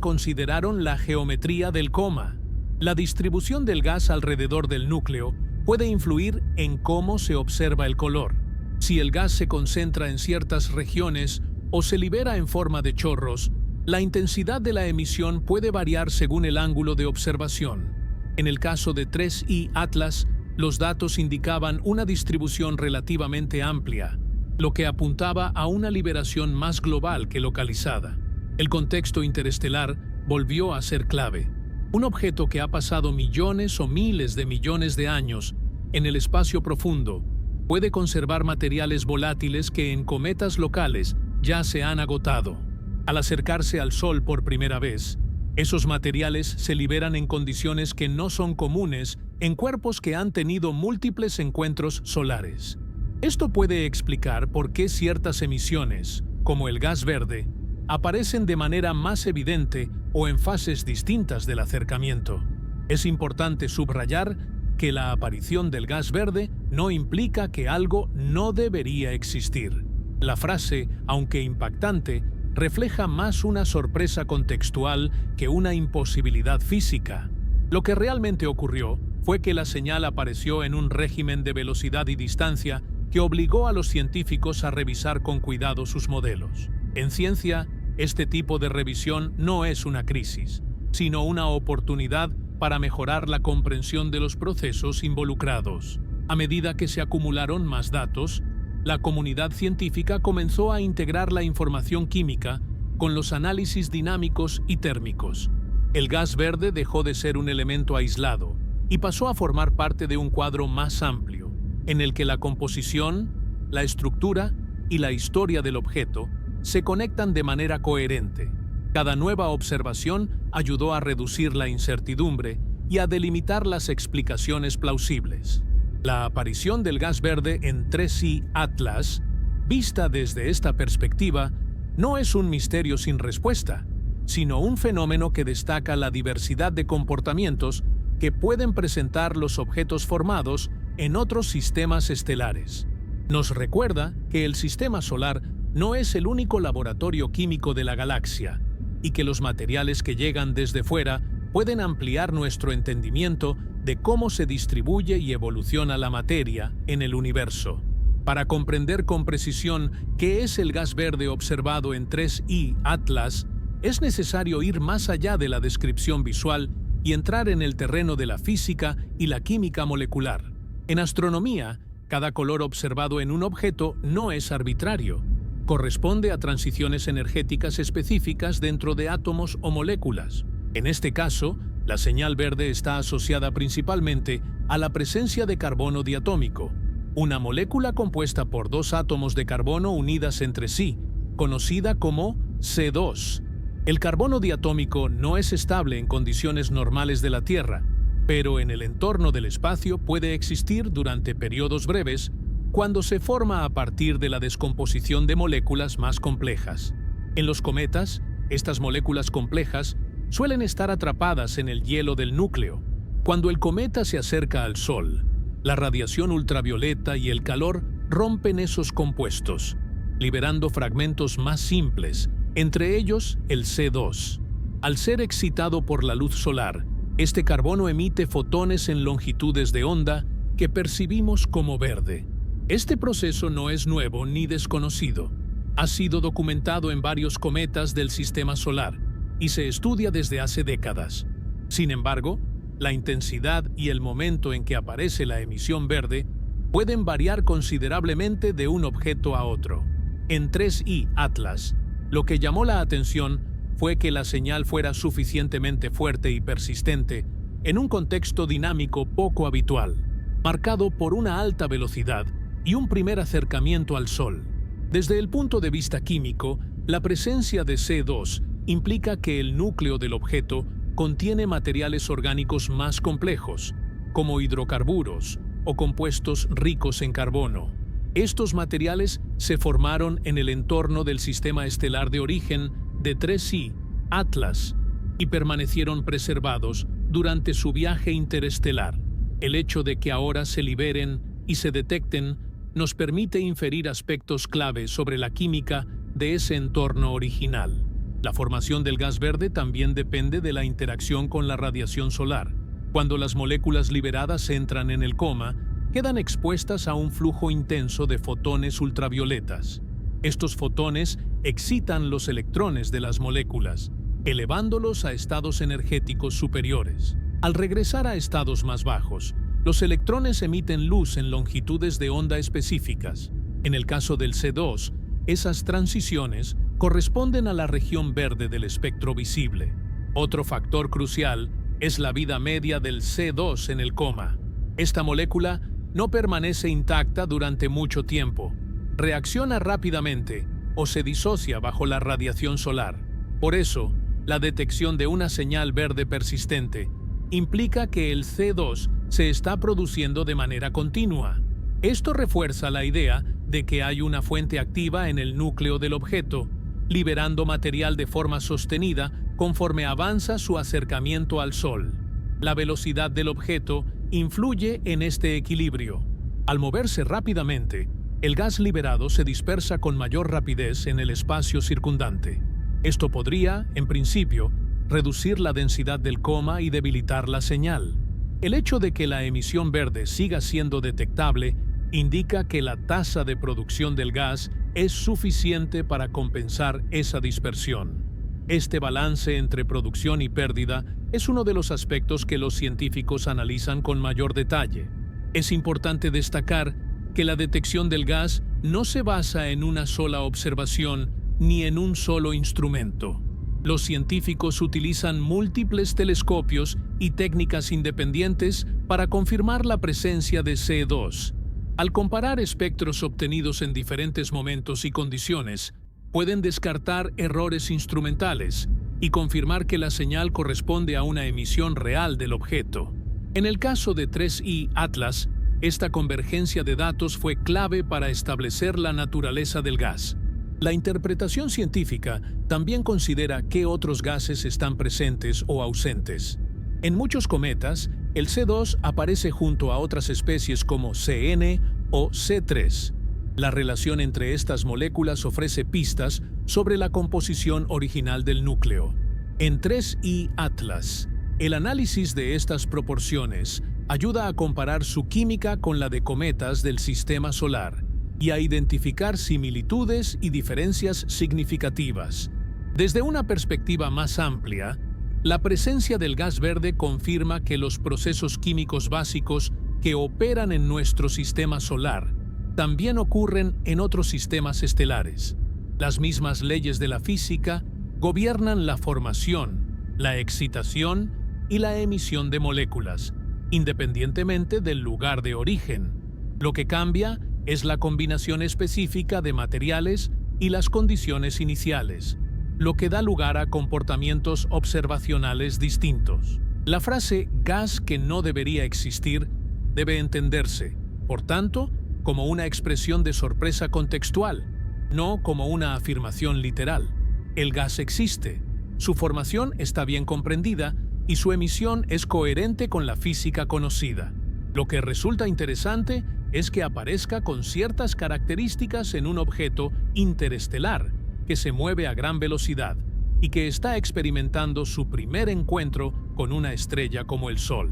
consideraron la geometría del coma. La distribución del gas alrededor del núcleo puede influir en cómo se observa el color. Si el gas se concentra en ciertas regiones o se libera en forma de chorros, la intensidad de la emisión puede variar según el ángulo de observación. En el caso de 3I Atlas, los datos indicaban una distribución relativamente amplia, lo que apuntaba a una liberación más global que localizada. El contexto interestelar volvió a ser clave. Un objeto que ha pasado millones o miles de millones de años en el espacio profundo puede conservar materiales volátiles que en cometas locales ya se han agotado. Al acercarse al Sol por primera vez, esos materiales se liberan en condiciones que no son comunes en cuerpos que han tenido múltiples encuentros solares. Esto puede explicar por qué ciertas emisiones, como el gas verde, aparecen de manera más evidente o en fases distintas del acercamiento. Es importante subrayar que la aparición del gas verde no implica que algo no debería existir. La frase, aunque impactante, refleja más una sorpresa contextual que una imposibilidad física. Lo que realmente ocurrió fue que la señal apareció en un régimen de velocidad y distancia que obligó a los científicos a revisar con cuidado sus modelos. En ciencia, este tipo de revisión no es una crisis, sino una oportunidad para mejorar la comprensión de los procesos involucrados. A medida que se acumularon más datos, la comunidad científica comenzó a integrar la información química con los análisis dinámicos y térmicos. El gas verde dejó de ser un elemento aislado y pasó a formar parte de un cuadro más amplio, en el que la composición, la estructura y la historia del objeto se conectan de manera coherente. Cada nueva observación ayudó a reducir la incertidumbre y a delimitar las explicaciones plausibles. La aparición del gas verde en 3I Atlas, vista desde esta perspectiva, no es un misterio sin respuesta, sino un fenómeno que destaca la diversidad de comportamientos que pueden presentar los objetos formados en otros sistemas estelares. Nos recuerda que el sistema solar no es el único laboratorio químico de la galaxia y que los materiales que llegan desde fuera pueden ampliar nuestro entendimiento de cómo se distribuye y evoluciona la materia en el universo. Para comprender con precisión qué es el gas verde observado en 3I Atlas, es necesario ir más allá de la descripción visual y entrar en el terreno de la física y la química molecular. En astronomía, cada color observado en un objeto no es arbitrario. Corresponde a transiciones energéticas específicas dentro de átomos o moléculas. En este caso, la señal verde está asociada principalmente a la presencia de carbono diatómico, una molécula compuesta por dos átomos de carbono unidas entre sí, conocida como C2. El carbono diatómico no es estable en condiciones normales de la Tierra, pero en el entorno del espacio puede existir durante periodos breves cuando se forma a partir de la descomposición de moléculas más complejas. En los cometas, estas moléculas complejas suelen estar atrapadas en el hielo del núcleo. Cuando el cometa se acerca al Sol, la radiación ultravioleta y el calor rompen esos compuestos, liberando fragmentos más simples, entre ellos el C2. Al ser excitado por la luz solar, este carbono emite fotones en longitudes de onda que percibimos como verde. Este proceso no es nuevo ni desconocido. Ha sido documentado en varios cometas del sistema solar y se estudia desde hace décadas. Sin embargo, la intensidad y el momento en que aparece la emisión verde pueden variar considerablemente de un objeto a otro. En 3I Atlas, Lo que llamó la atención fue que la señal fuera suficientemente fuerte y persistente en un contexto dinámico poco habitual, marcado por una alta velocidad y un primer acercamiento al Sol. Desde el punto de vista químico, la presencia de C2 implica que el núcleo del objeto contiene materiales orgánicos más complejos, como hidrocarburos o compuestos ricos en carbono. Estos materiales se formaron en el entorno del sistema estelar de origen de 3I, Atlas, y permanecieron preservados durante su viaje interestelar. El hecho de que ahora se liberen y se detecten nos permite inferir aspectos clave sobre la química de ese entorno original. La formación del gas verde también depende de la interacción con la radiación solar. Cuando las moléculas liberadas entran en el coma, quedan expuestas a un flujo intenso de fotones ultravioletas. Estos fotones excitan los electrones de las moléculas, elevándolos a estados energéticos superiores. Al regresar a estados más bajos, los electrones emiten luz en longitudes de onda específicas. En el caso del C2, esas transiciones corresponden a la región verde del espectro visible. Otro factor crucial es la vida media del C2 en el coma. Esta molécula no permanece intacta durante mucho tiempo, reacciona rápidamente o se disocia bajo la radiación solar. Por eso, la detección de una señal verde persistente implica que el C2 se está produciendo de manera continua. Esto refuerza la idea de que hay una fuente activa en el núcleo del objeto, liberando material de forma sostenida conforme avanza su acercamiento al Sol. La velocidad del objeto influye en este equilibrio. Al moverse rápidamente, el gas liberado se dispersa con mayor rapidez en el espacio circundante. Esto podría, en principio, reducir la densidad del coma y debilitar la señal. El hecho de que la emisión verde siga siendo detectable indica que la tasa de producción del gas es suficiente para compensar esa dispersión. Este balance entre producción y pérdida es uno de los aspectos que los científicos analizan con mayor detalle. Es importante destacar que la detección del gas no se basa en una sola observación ni en un solo instrumento. Los científicos utilizan múltiples telescopios y técnicas independientes para confirmar la presencia de C2. Al comparar espectros obtenidos en diferentes momentos y condiciones, pueden descartar errores instrumentales y confirmar que la señal corresponde a una emisión real del objeto. En el caso de 3I Atlas, esta convergencia de datos fue clave para establecer la naturaleza del gas. La interpretación científica también considera qué otros gases están presentes o ausentes. En muchos cometas, el C2 aparece junto a otras especies como CN o C3. La relación entre estas moléculas ofrece pistas sobre la composición original del núcleo. En 3I Atlas, el análisis de estas proporciones ayuda a comparar su química con la de cometas del sistema solar y a identificar similitudes y diferencias significativas. Desde una perspectiva más amplia, la presencia del gas verde confirma que los procesos químicos básicos que operan en nuestro sistema solar también ocurren en otros sistemas estelares. Las mismas leyes de la física gobiernan la formación, la excitación y la emisión de moléculas, independientemente del lugar de origen. Lo que cambia es la combinación específica de materiales y las condiciones iniciales, lo que da lugar a comportamientos observacionales distintos. La frase «gas que no debería existir» debe entenderse, por tanto, como una expresión de sorpresa contextual, no como una afirmación literal. El gas existe, su formación está bien comprendida y su emisión es coherente con la física conocida. Lo que resulta interesante es que aparezca con ciertas características en un objeto interestelar que se mueve a gran velocidad y que está experimentando su primer encuentro con una estrella como el Sol.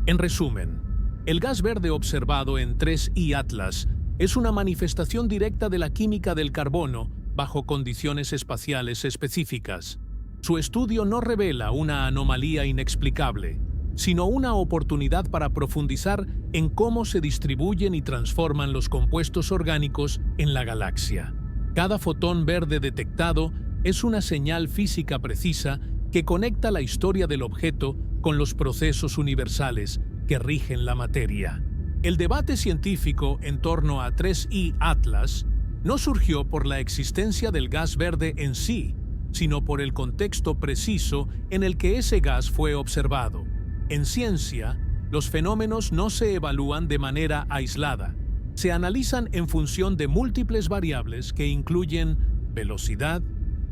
En resumen, el gas verde observado en 3I Atlas es una manifestación directa de la química del carbono bajo condiciones espaciales específicas. Su estudio no revela una anomalía inexplicable, sino una oportunidad para profundizar en cómo se distribuyen y transforman los compuestos orgánicos en la galaxia. Cada fotón verde detectado es una señal física precisa que conecta la historia del objeto con los procesos universales que rigen la materia. El debate científico en torno a 3I Atlas no surgió por la existencia del gas verde en sí, sino por el contexto preciso en el que ese gas fue observado. En ciencia, los fenómenos no se evalúan de manera aislada. Se analizan en función de múltiples variables que incluyen velocidad,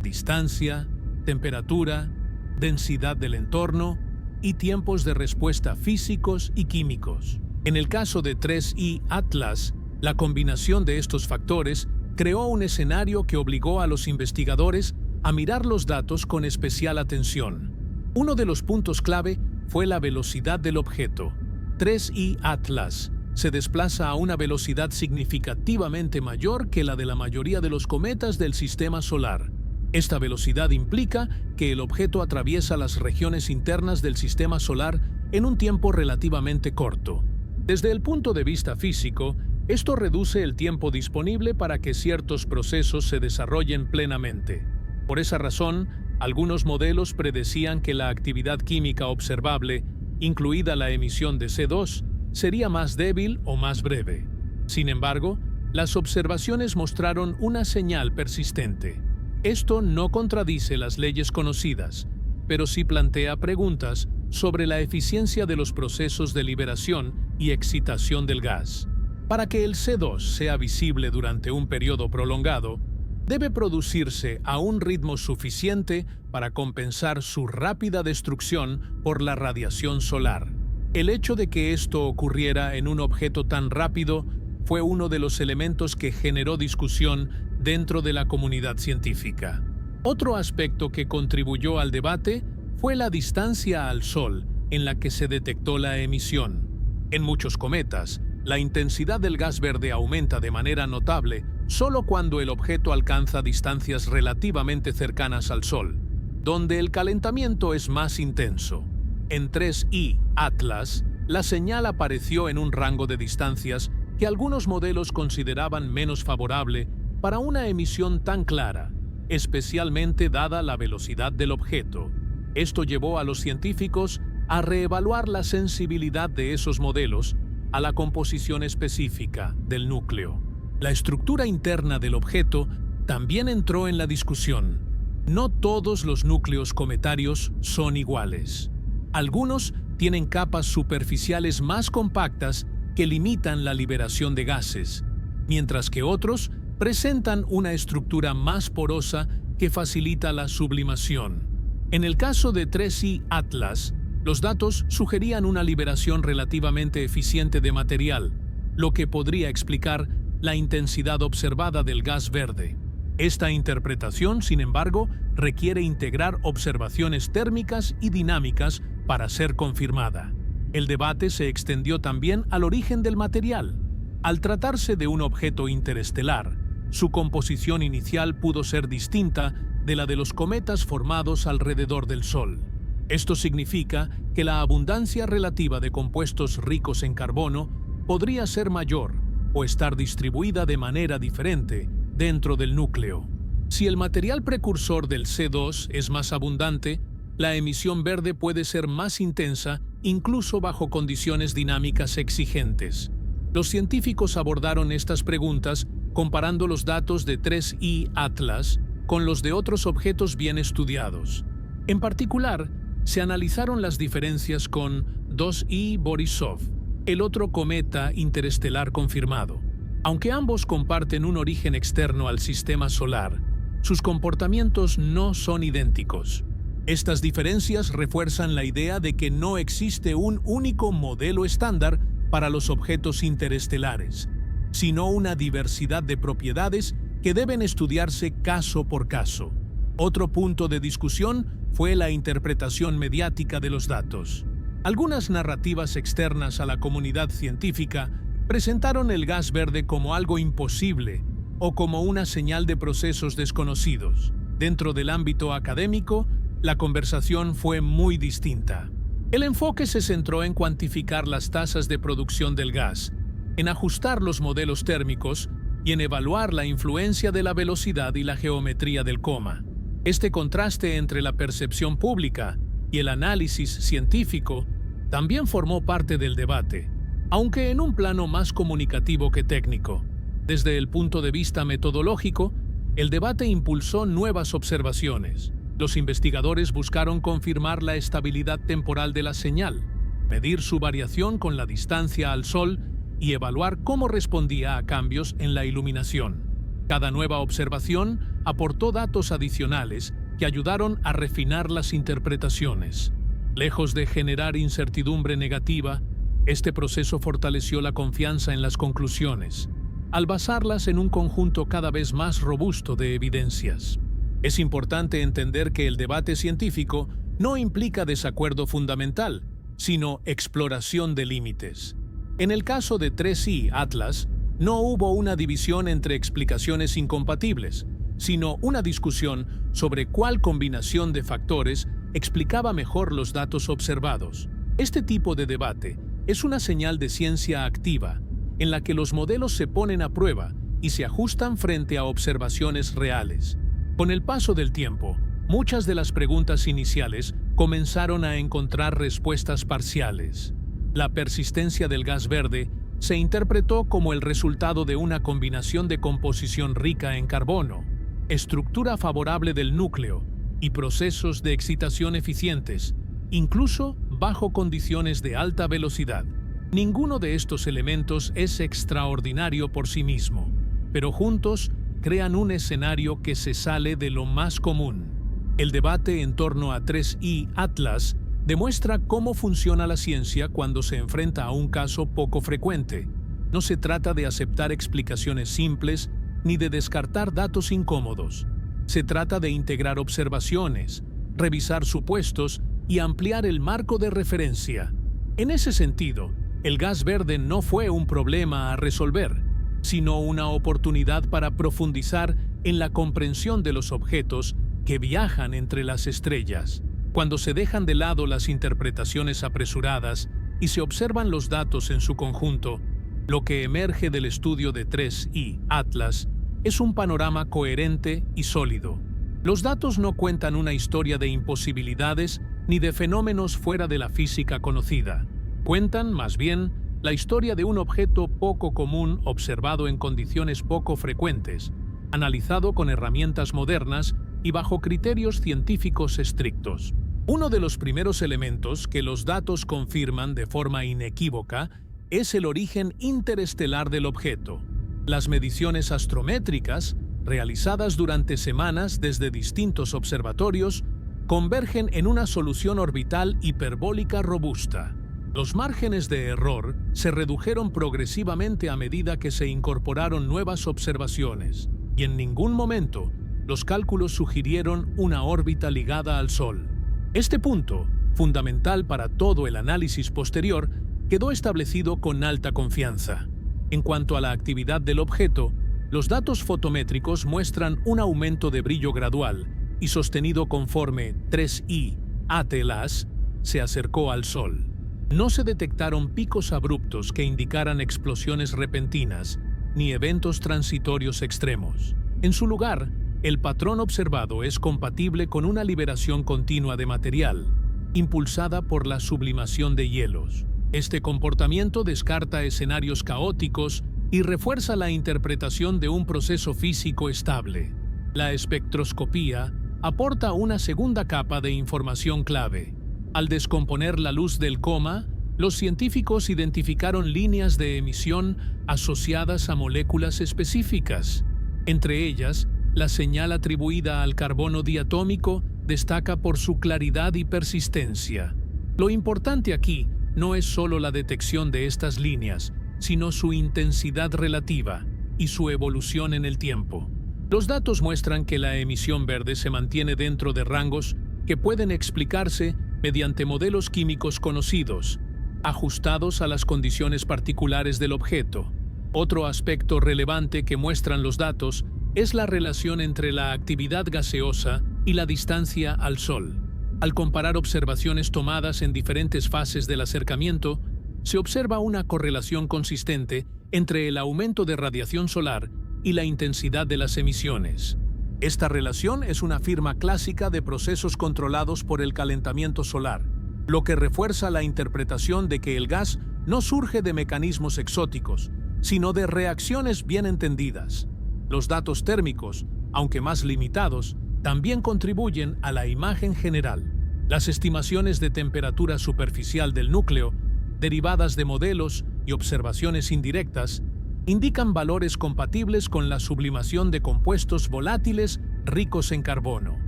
distancia, temperatura, densidad del entorno y tiempos de respuesta físicos y químicos. En el caso de 3I Atlas, la combinación de estos factores creó un escenario que obligó a los investigadores a mirar los datos con especial atención. Uno de los puntos clave fue la velocidad del objeto. 3I Atlas se desplaza a una velocidad significativamente mayor que la de la mayoría de los cometas del sistema solar. Esta velocidad implica que el objeto atraviesa las regiones internas del sistema solar en un tiempo relativamente corto. Desde el punto de vista físico, esto reduce el tiempo disponible para que ciertos procesos se desarrollen plenamente. Por esa razón, algunos modelos predecían que la actividad química observable, incluida la emisión de CO2, sería más débil o más breve. Sin embargo, las observaciones mostraron una señal persistente. Esto no contradice las leyes conocidas, pero sí plantea preguntas sobre la eficiencia de los procesos de liberación y excitación del gas. Para que el CO2 sea visible durante un periodo prolongado, debe producirse a un ritmo suficiente para compensar su rápida destrucción por la radiación solar. El hecho de que esto ocurriera en un objeto tan rápido fue uno de los elementos que generó discusión dentro de la comunidad científica. Otro aspecto que contribuyó al debate fue la distancia al Sol en la que se detectó la emisión. En muchos cometas, la intensidad del gas verde aumenta de manera notable solo cuando el objeto alcanza distancias relativamente cercanas al Sol, donde el calentamiento es más intenso. En 3I Atlas, la señal apareció en un rango de distancias que algunos modelos consideraban menos favorable para una emisión tan clara, especialmente dada la velocidad del objeto. Esto llevó a los científicos a reevaluar la sensibilidad de esos modelos a la composición específica del núcleo. La estructura interna del objeto también entró en la discusión. No todos los núcleos cometarios son iguales. Algunos tienen capas superficiales más compactas que limitan la liberación de gases, mientras que otros presentan una estructura más porosa que facilita la sublimación. En el caso de 3I Atlas, los datos sugerían una liberación relativamente eficiente de material, lo que podría explicar la intensidad observada del gas verde. Esta interpretación, sin embargo, requiere integrar observaciones térmicas y dinámicas para ser confirmada. El debate se extendió también al origen del material. Al tratarse de un objeto interestelar, su composición inicial pudo ser distinta de la de los cometas formados alrededor del Sol. Esto significa que la abundancia relativa de compuestos ricos en carbono podría ser mayor o estar distribuida de manera diferente dentro del núcleo. Si el material precursor del CO2 es más abundante, la emisión verde puede ser más intensa incluso bajo condiciones dinámicas exigentes. Los científicos abordaron estas preguntas comparando los datos de 3I Atlas con los de otros objetos bien estudiados. En particular, se analizaron las diferencias con 2I Borisov, el otro cometa interestelar confirmado. Aunque ambos comparten un origen externo al sistema solar, sus comportamientos no son idénticos. Estas diferencias refuerzan la idea de que no existe un único modelo estándar para los objetos interestelares, sino una diversidad de propiedades que deben estudiarse caso por caso. Otro punto de discusión fue la interpretación mediática de los datos. Algunas narrativas externas a la comunidad científica presentaron el gas verde como algo imposible o como una señal de procesos desconocidos. Dentro del ámbito académico, la conversación fue muy distinta. El enfoque se centró en cuantificar las tasas de producción del gas, en ajustar los modelos térmicos y en evaluar la influencia de la velocidad y la geometría del coma. Este contraste entre la percepción pública y el análisis científico también formó parte del debate, aunque en un plano más comunicativo que técnico. Desde el punto de vista metodológico, el debate impulsó nuevas observaciones. Los investigadores buscaron confirmar la estabilidad temporal de la señal, medir su variación con la distancia al Sol y evaluar cómo respondía a cambios en la iluminación. Cada nueva observación aportó datos adicionales que ayudaron a refinar las interpretaciones. Lejos de generar incertidumbre negativa, este proceso fortaleció la confianza en las conclusiones, al basarlas en un conjunto cada vez más robusto de evidencias. Es importante entender que el debate científico no implica desacuerdo fundamental, sino exploración de límites. En el caso de 3I Atlas, no hubo una división entre explicaciones incompatibles, sino una discusión sobre cuál combinación de factores explicaba mejor los datos observados. Este tipo de debate es una señal de ciencia activa, en la que los modelos se ponen a prueba y se ajustan frente a observaciones reales. Con el paso del tiempo, muchas de las preguntas iniciales comenzaron a encontrar respuestas parciales. La persistencia del gas verde se interpretó como el resultado de una combinación de composición rica en carbono, estructura favorable del núcleo y procesos de excitación eficientes, incluso bajo condiciones de alta velocidad. Ninguno de estos elementos es extraordinario por sí mismo, pero juntos crean un escenario que se sale de lo más común. El debate en torno a 3I Atlas demuestra cómo funciona la ciencia cuando se enfrenta a un caso poco frecuente. No se trata de aceptar explicaciones simples ni de descartar datos incómodos. Se trata de integrar observaciones, revisar supuestos y ampliar el marco de referencia. En ese sentido, el gas verde no fue un problema a resolver, sino una oportunidad para profundizar en la comprensión de los objetos que viajan entre las estrellas. Cuando se dejan de lado las interpretaciones apresuradas y se observan los datos en su conjunto, lo que emerge del estudio de 3I Atlas es un panorama coherente y sólido. Los datos no cuentan una historia de imposibilidades ni de fenómenos fuera de la física conocida. Cuentan, más bien, la historia de un objeto poco común observado en condiciones poco frecuentes, analizado con herramientas modernas y bajo criterios científicos estrictos. Uno de los primeros elementos que los datos confirman de forma inequívoca es el origen interestelar del objeto. Las mediciones astrométricas, realizadas durante semanas desde distintos observatorios, convergen en una solución orbital hiperbólica robusta. Los márgenes de error se redujeron progresivamente a medida que se incorporaron nuevas observaciones, y en ningún momento los cálculos sugirieron una órbita ligada al Sol. Este punto, fundamental para todo el análisis posterior, quedó establecido con alta confianza. En cuanto a la actividad del objeto, los datos fotométricos muestran un aumento de brillo gradual y sostenido conforme 3I Atlas se acercó al Sol. No se detectaron picos abruptos que indicaran explosiones repentinas ni eventos transitorios extremos. En su lugar, el patrón observado es compatible con una liberación continua de material, impulsada por la sublimación de hielos. Este comportamiento descarta escenarios caóticos y refuerza la interpretación de un proceso físico estable. La espectroscopía aporta una segunda capa de información clave. Al descomponer la luz del coma, los científicos identificaron líneas de emisión asociadas a moléculas específicas. Entre ellas, la señal atribuida al carbono diatómico destaca por su claridad y persistencia. Lo importante aquí no es solo la detección de estas líneas, sino su intensidad relativa y su evolución en el tiempo. Los datos muestran que la emisión verde se mantiene dentro de rangos que pueden explicarse mediante modelos químicos conocidos, ajustados a las condiciones particulares del objeto. Otro aspecto relevante que muestran los datos es la relación entre la actividad gaseosa y la distancia al Sol. Al comparar observaciones tomadas en diferentes fases del acercamiento, se observa una correlación consistente entre el aumento de radiación solar y la intensidad de las emisiones. Esta relación es una firma clásica de procesos controlados por el calentamiento solar, lo que refuerza la interpretación de que el gas no surge de mecanismos exóticos, sino de reacciones bien entendidas. Los datos térmicos, aunque más limitados, también contribuyen a la imagen general. Las estimaciones de temperatura superficial del núcleo, derivadas de modelos y observaciones indirectas, indican valores compatibles con la sublimación de compuestos volátiles ricos en carbono.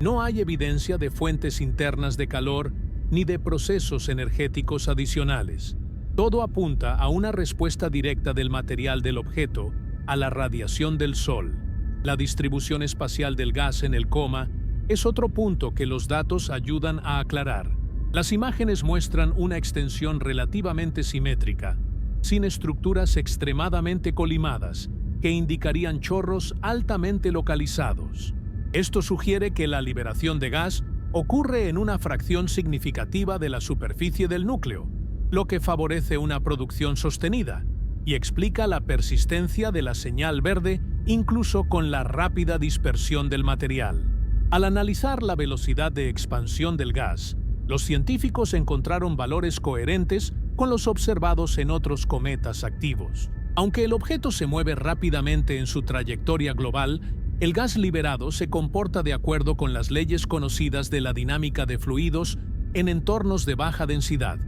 No hay evidencia de fuentes internas de calor ni de procesos energéticos adicionales. Todo apunta a una respuesta directa del material del objeto a la radiación del Sol. La distribución espacial del gas en el coma es otro punto que los datos ayudan a aclarar. Las imágenes muestran una extensión relativamente simétrica, sin estructuras extremadamente colimadas, que indicarían chorros altamente localizados. Esto sugiere que la liberación de gas ocurre en una fracción significativa de la superficie del núcleo, lo que favorece una producción sostenida y explica la persistencia de la señal verde incluso con la rápida dispersión del material. Al analizar la velocidad de expansión del gas, los científicos encontraron valores coherentes con los observados en otros cometas activos. Aunque el objeto se mueve rápidamente en su trayectoria global, el gas liberado se comporta de acuerdo con las leyes conocidas de la dinámica de fluidos en entornos de baja densidad.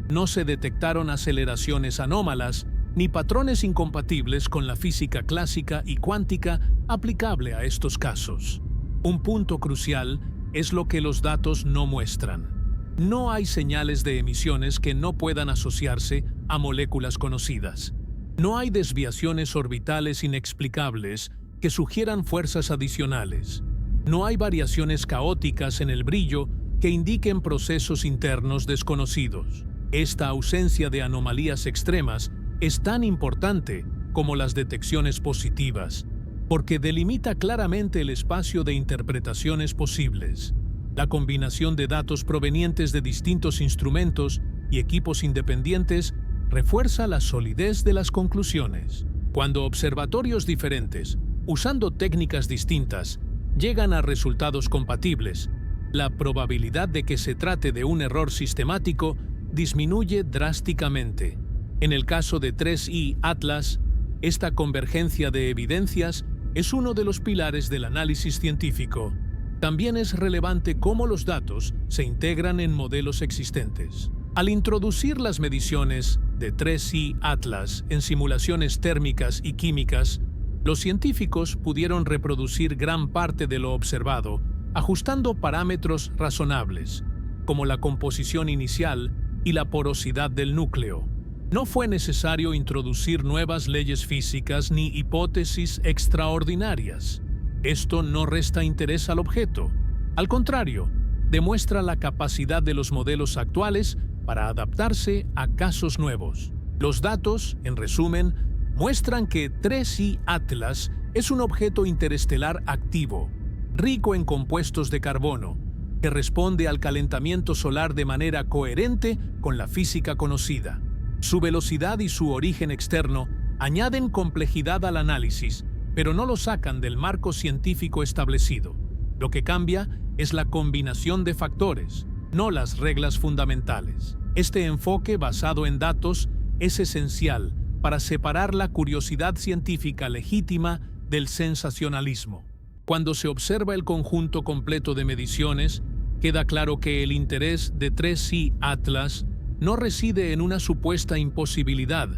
No se detectaron aceleraciones anómalas ni patrones incompatibles con la física clásica y cuántica aplicable a estos casos. Un punto crucial es lo que los datos no muestran. No hay señales de emisiones que no puedan asociarse a moléculas conocidas. No hay desviaciones orbitales inexplicables que sugieran fuerzas adicionales. No hay variaciones caóticas en el brillo que indiquen procesos internos desconocidos. Esta ausencia de anomalías extremas es tan importante como las detecciones positivas, porque delimita claramente el espacio de interpretaciones posibles. La combinación de datos provenientes de distintos instrumentos y equipos independientes refuerza la solidez de las conclusiones. Cuando observatorios diferentes, usando técnicas distintas, llegan a resultados compatibles, la probabilidad de que se trate de un error sistemático disminuye drásticamente. En el caso de 3I Atlas, esta convergencia de evidencias es uno de los pilares del análisis científico. También es relevante cómo los datos se integran en modelos existentes. Al introducir las mediciones de 3I Atlas en simulaciones térmicas y químicas, los científicos pudieron reproducir gran parte de lo observado, ajustando parámetros razonables, como la composición inicial y la porosidad del núcleo. No fue necesario introducir nuevas leyes físicas ni hipótesis extraordinarias. Esto no resta interés al objeto. Al contrario, demuestra la capacidad de los modelos actuales para adaptarse a casos nuevos. Los datos, en resumen, muestran que 3I Atlas es un objeto interestelar activo, rico en compuestos de carbono, que responde al calentamiento solar de manera coherente con la física conocida. Su velocidad y su origen externo añaden complejidad al análisis, pero no lo sacan del marco científico establecido. Lo que cambia es la combinación de factores, no las reglas fundamentales. Este enfoque basado en datos es esencial para separar la curiosidad científica legítima del sensacionalismo. Cuando se observa el conjunto completo de mediciones, queda claro que el interés de 3I Atlas no reside en una supuesta imposibilidad,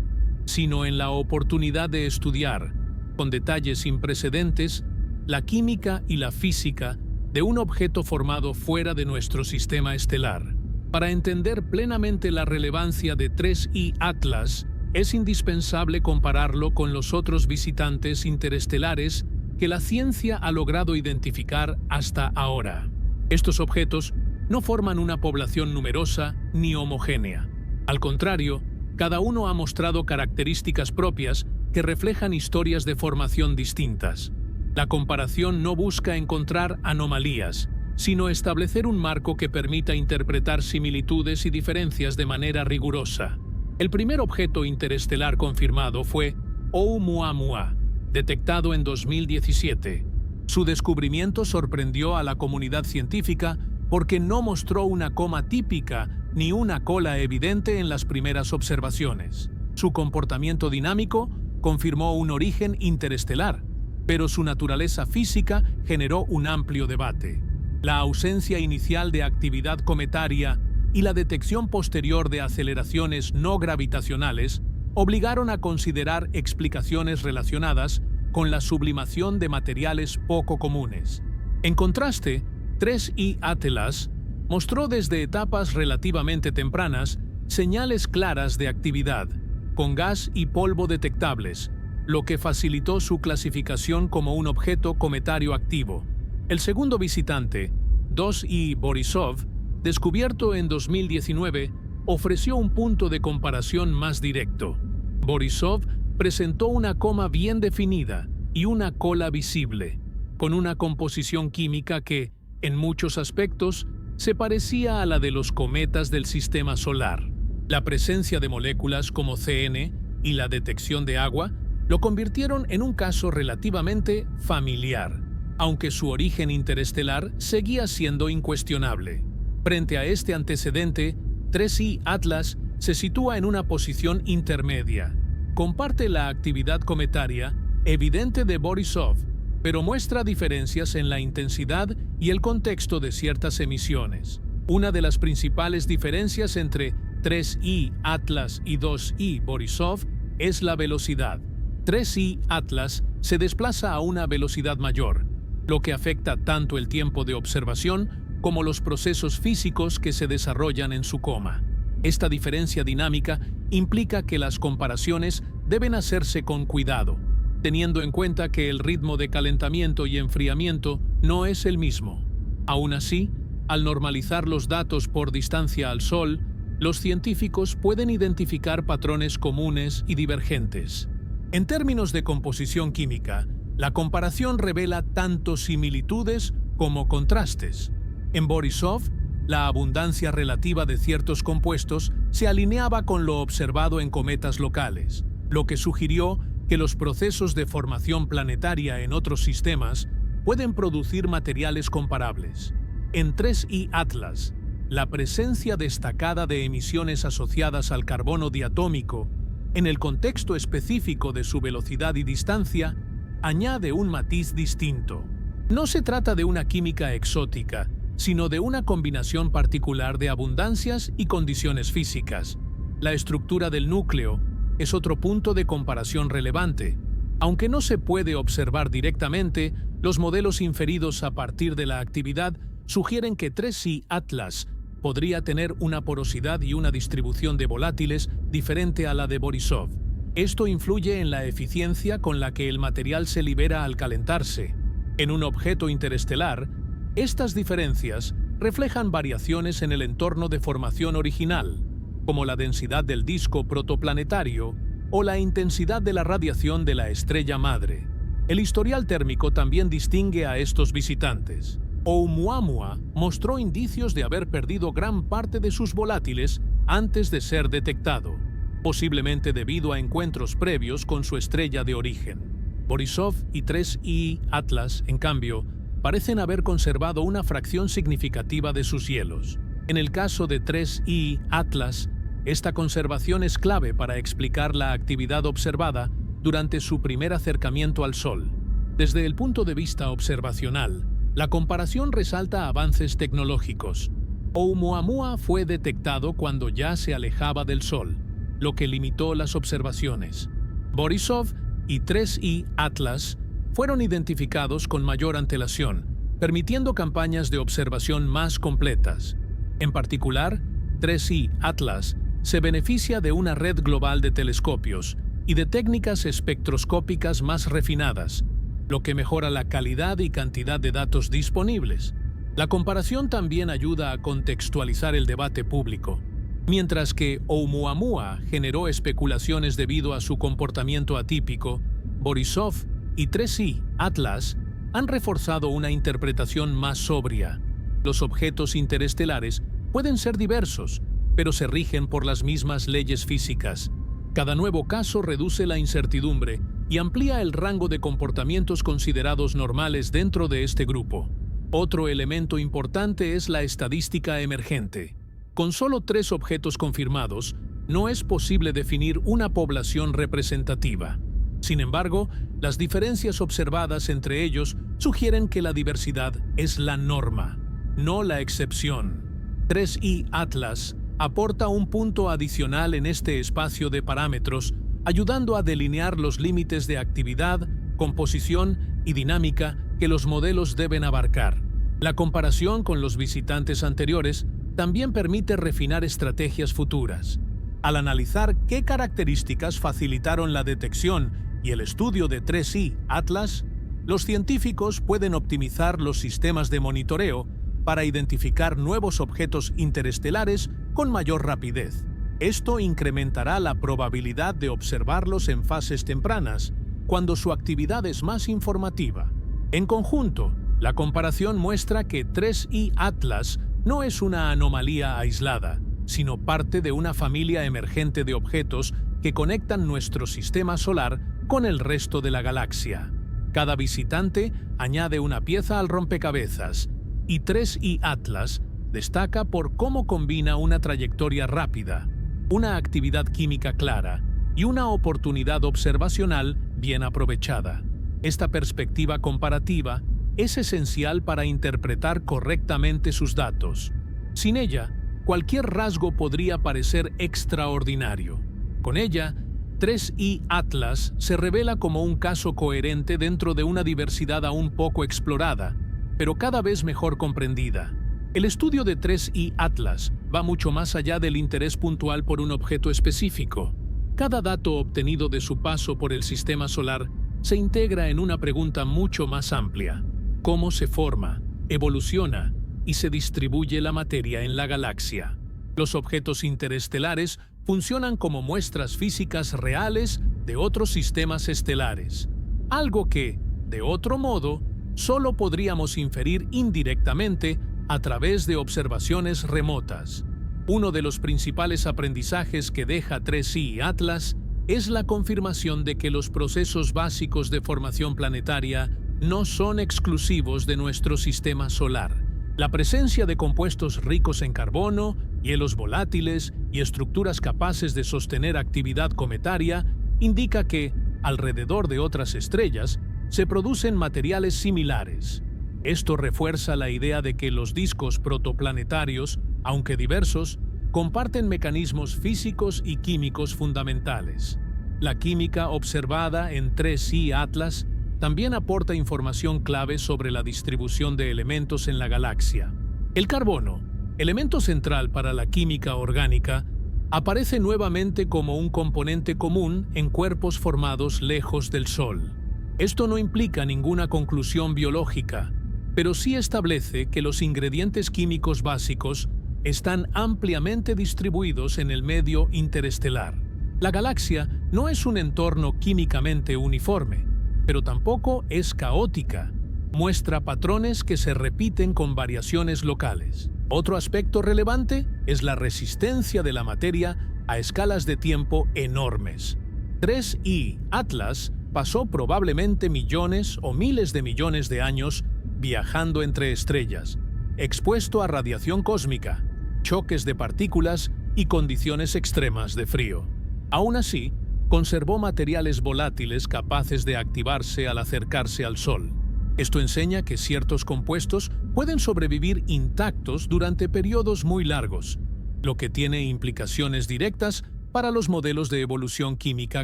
sino en la oportunidad de estudiar, con detalles sin precedentes, la química y la física de un objeto formado fuera de nuestro sistema estelar. Para entender plenamente la relevancia de 3I Atlas, es indispensable compararlo con los otros visitantes interestelares que la ciencia ha logrado identificar hasta ahora. Estos objetos no forman una población numerosa ni homogénea. Al contrario, cada uno ha mostrado características propias que reflejan historias de formación distintas. La comparación no busca encontrar anomalías, sino establecer un marco que permita interpretar similitudes y diferencias de manera rigurosa. El primer objeto interestelar confirmado fue Oumuamua, detectado en 2017. Su descubrimiento sorprendió a la comunidad científica porque no mostró una coma típica ni una cola evidente en las primeras observaciones. Su comportamiento dinámico confirmó un origen interestelar, pero su naturaleza física generó un amplio debate. La ausencia inicial de actividad cometaria y la detección posterior de aceleraciones no gravitacionales obligaron a considerar explicaciones relacionadas con la sublimación de materiales poco comunes. En contraste, 3I Atlas mostró desde etapas relativamente tempranas señales claras de actividad, con gas y polvo detectables, lo que facilitó su clasificación como un objeto cometario activo. El segundo visitante, 2I Borisov, descubierto en 2019, ofreció un punto de comparación más directo. Borisov presentó una coma bien definida y una cola visible, con una composición química que, en muchos aspectos, se parecía a la de los cometas del sistema solar. La presencia de moléculas como CN y la detección de agua lo convirtieron en un caso relativamente familiar, aunque su origen interestelar seguía siendo incuestionable. Frente a este antecedente, 3I Atlas se sitúa en una posición intermedia. Comparte la actividad cometaria evidente de Borisov, pero muestra diferencias en la intensidad y el contexto de ciertas emisiones. Una de las principales diferencias entre 3I Atlas y 2I Borisov es la velocidad. 3I Atlas se desplaza a una velocidad mayor, lo que afecta tanto el tiempo de observación como los procesos físicos que se desarrollan en su coma. Esta diferencia dinámica implica que las comparaciones deben hacerse con cuidado, teniendo en cuenta que el ritmo de calentamiento y enfriamiento no es el mismo. Aún así, al normalizar los datos por distancia al Sol, los científicos pueden identificar patrones comunes y divergentes. En términos de composición química, la comparación revela tanto similitudes como contrastes. En Borisov, la abundancia relativa de ciertos compuestos se alineaba con lo observado en cometas locales, lo que sugirió que los procesos de formación planetaria en otros sistemas pueden producir materiales comparables. En 3I Atlas, la presencia destacada de emisiones asociadas al carbono diatómico, en el contexto específico de su velocidad y distancia, añade un matiz distinto. No se trata de una química exótica, sino de una combinación particular de abundancias y condiciones físicas. La estructura del núcleo es otro punto de comparación relevante. Aunque no se puede observar directamente, los modelos inferidos a partir de la actividad sugieren que 3I Atlas podría tener una porosidad y una distribución de volátiles diferente a la de Borisov. Esto influye en la eficiencia con la que el material se libera al calentarse. En un objeto interestelar, estas diferencias reflejan variaciones en el entorno de formación original, como la densidad del disco protoplanetario o la intensidad de la radiación de la estrella madre. El historial térmico también distingue a estos visitantes. Oumuamua mostró indicios de haber perdido gran parte de sus volátiles antes de ser detectado, posiblemente debido a encuentros previos con su estrella de origen. Borisov y 3I Atlas, en cambio, parecen haber conservado una fracción significativa de sus hielos. En el caso de 3I Atlas, esta conservación es clave para explicar la actividad observada durante su primer acercamiento al Sol. Desde el punto de vista observacional, la comparación resalta avances tecnológicos. Oumuamua fue detectado cuando ya se alejaba del Sol, lo que limitó las observaciones. Borisov y 3I Atlas fueron identificados con mayor antelación, permitiendo campañas de observación más completas. En particular, 3I Atlas se beneficia de una red global de telescopios y de técnicas espectroscópicas más refinadas, lo que mejora la calidad y cantidad de datos disponibles. La comparación también ayuda a contextualizar el debate público. Mientras que Oumuamua generó especulaciones debido a su comportamiento atípico, Borisov y 3I Atlas han reforzado una interpretación más sobria. Los objetos interestelares pueden ser diversos, pero se rigen por las mismas leyes físicas. Cada nuevo caso reduce la incertidumbre y amplía el rango de comportamientos considerados normales dentro de este grupo. Otro elemento importante es la estadística emergente. Con solo 3 objetos confirmados, no es posible definir una población representativa. Sin embargo, las diferencias observadas entre ellos sugieren que la diversidad es la norma, no la excepción. 3i Atlas aporta un punto adicional en este espacio de parámetros, ayudando a delinear los límites de actividad, composición y dinámica que los modelos deben abarcar. La comparación con los visitantes anteriores también permite refinar estrategias futuras. Al analizar qué características facilitaron la detección y el estudio de 3i Atlas, los científicos pueden optimizar los sistemas de monitoreo para identificar nuevos objetos interestelares con mayor rapidez. Esto incrementará la probabilidad de observarlos en fases tempranas, cuando su actividad es más informativa. En conjunto, la comparación muestra que 3i Atlas no es una anomalía aislada, sino parte de una familia emergente de objetos que conectan nuestro sistema solar con el resto de la galaxia. Cada visitante añade una pieza al rompecabezas, y 3i Atlas destaca por cómo combina una trayectoria rápida, una actividad química clara y una oportunidad observacional bien aprovechada. Esta perspectiva comparativa es esencial para interpretar correctamente sus datos. Sin ella, cualquier rasgo podría parecer extraordinario. Con ella, 3i Atlas se revela como un caso coherente dentro de una diversidad aún poco explorada, pero cada vez mejor comprendida. El estudio de 3i Atlas va mucho más allá del interés puntual por un objeto específico. Cada dato obtenido de su paso por el sistema solar se integra en una pregunta mucho más amplia: ¿cómo se forma, evoluciona y se distribuye la materia en la galaxia? Los objetos interestelares funcionan como muestras físicas reales de otros sistemas estelares, algo que, de otro modo, solo podríamos inferir indirectamente a través de observaciones remotas. Uno de los principales aprendizajes que deja 3i Atlas es la confirmación de que los procesos básicos de formación planetaria no son exclusivos de nuestro sistema solar. La presencia de compuestos ricos en carbono, hielos volátiles y estructuras capaces de sostener actividad cometaria indica que, alrededor de otras estrellas, se producen materiales similares. Esto refuerza la idea de que los discos protoplanetarios, aunque diversos, comparten mecanismos físicos y químicos fundamentales. La química observada en 3i Atlas también aporta información clave sobre la distribución de elementos en la galaxia. El carbono, elemento central para la química orgánica, aparece nuevamente como un componente común en cuerpos formados lejos del Sol. Esto no implica ninguna conclusión biológica, pero sí establece que los ingredientes químicos básicos están ampliamente distribuidos en el medio interestelar. La galaxia no es un entorno químicamente uniforme, pero tampoco es caótica. Muestra patrones que se repiten con variaciones locales. Otro aspecto relevante es la resistencia de la materia a escalas de tiempo enormes. 3i Atlas pasó probablemente millones o miles de millones de años viajando entre estrellas, expuesto a radiación cósmica, choques de partículas y condiciones extremas de frío. Aún así, conservó materiales volátiles capaces de activarse al acercarse al Sol. Esto enseña que ciertos compuestos pueden sobrevivir intactos durante periodos muy largos, lo que tiene implicaciones directas para los modelos de evolución química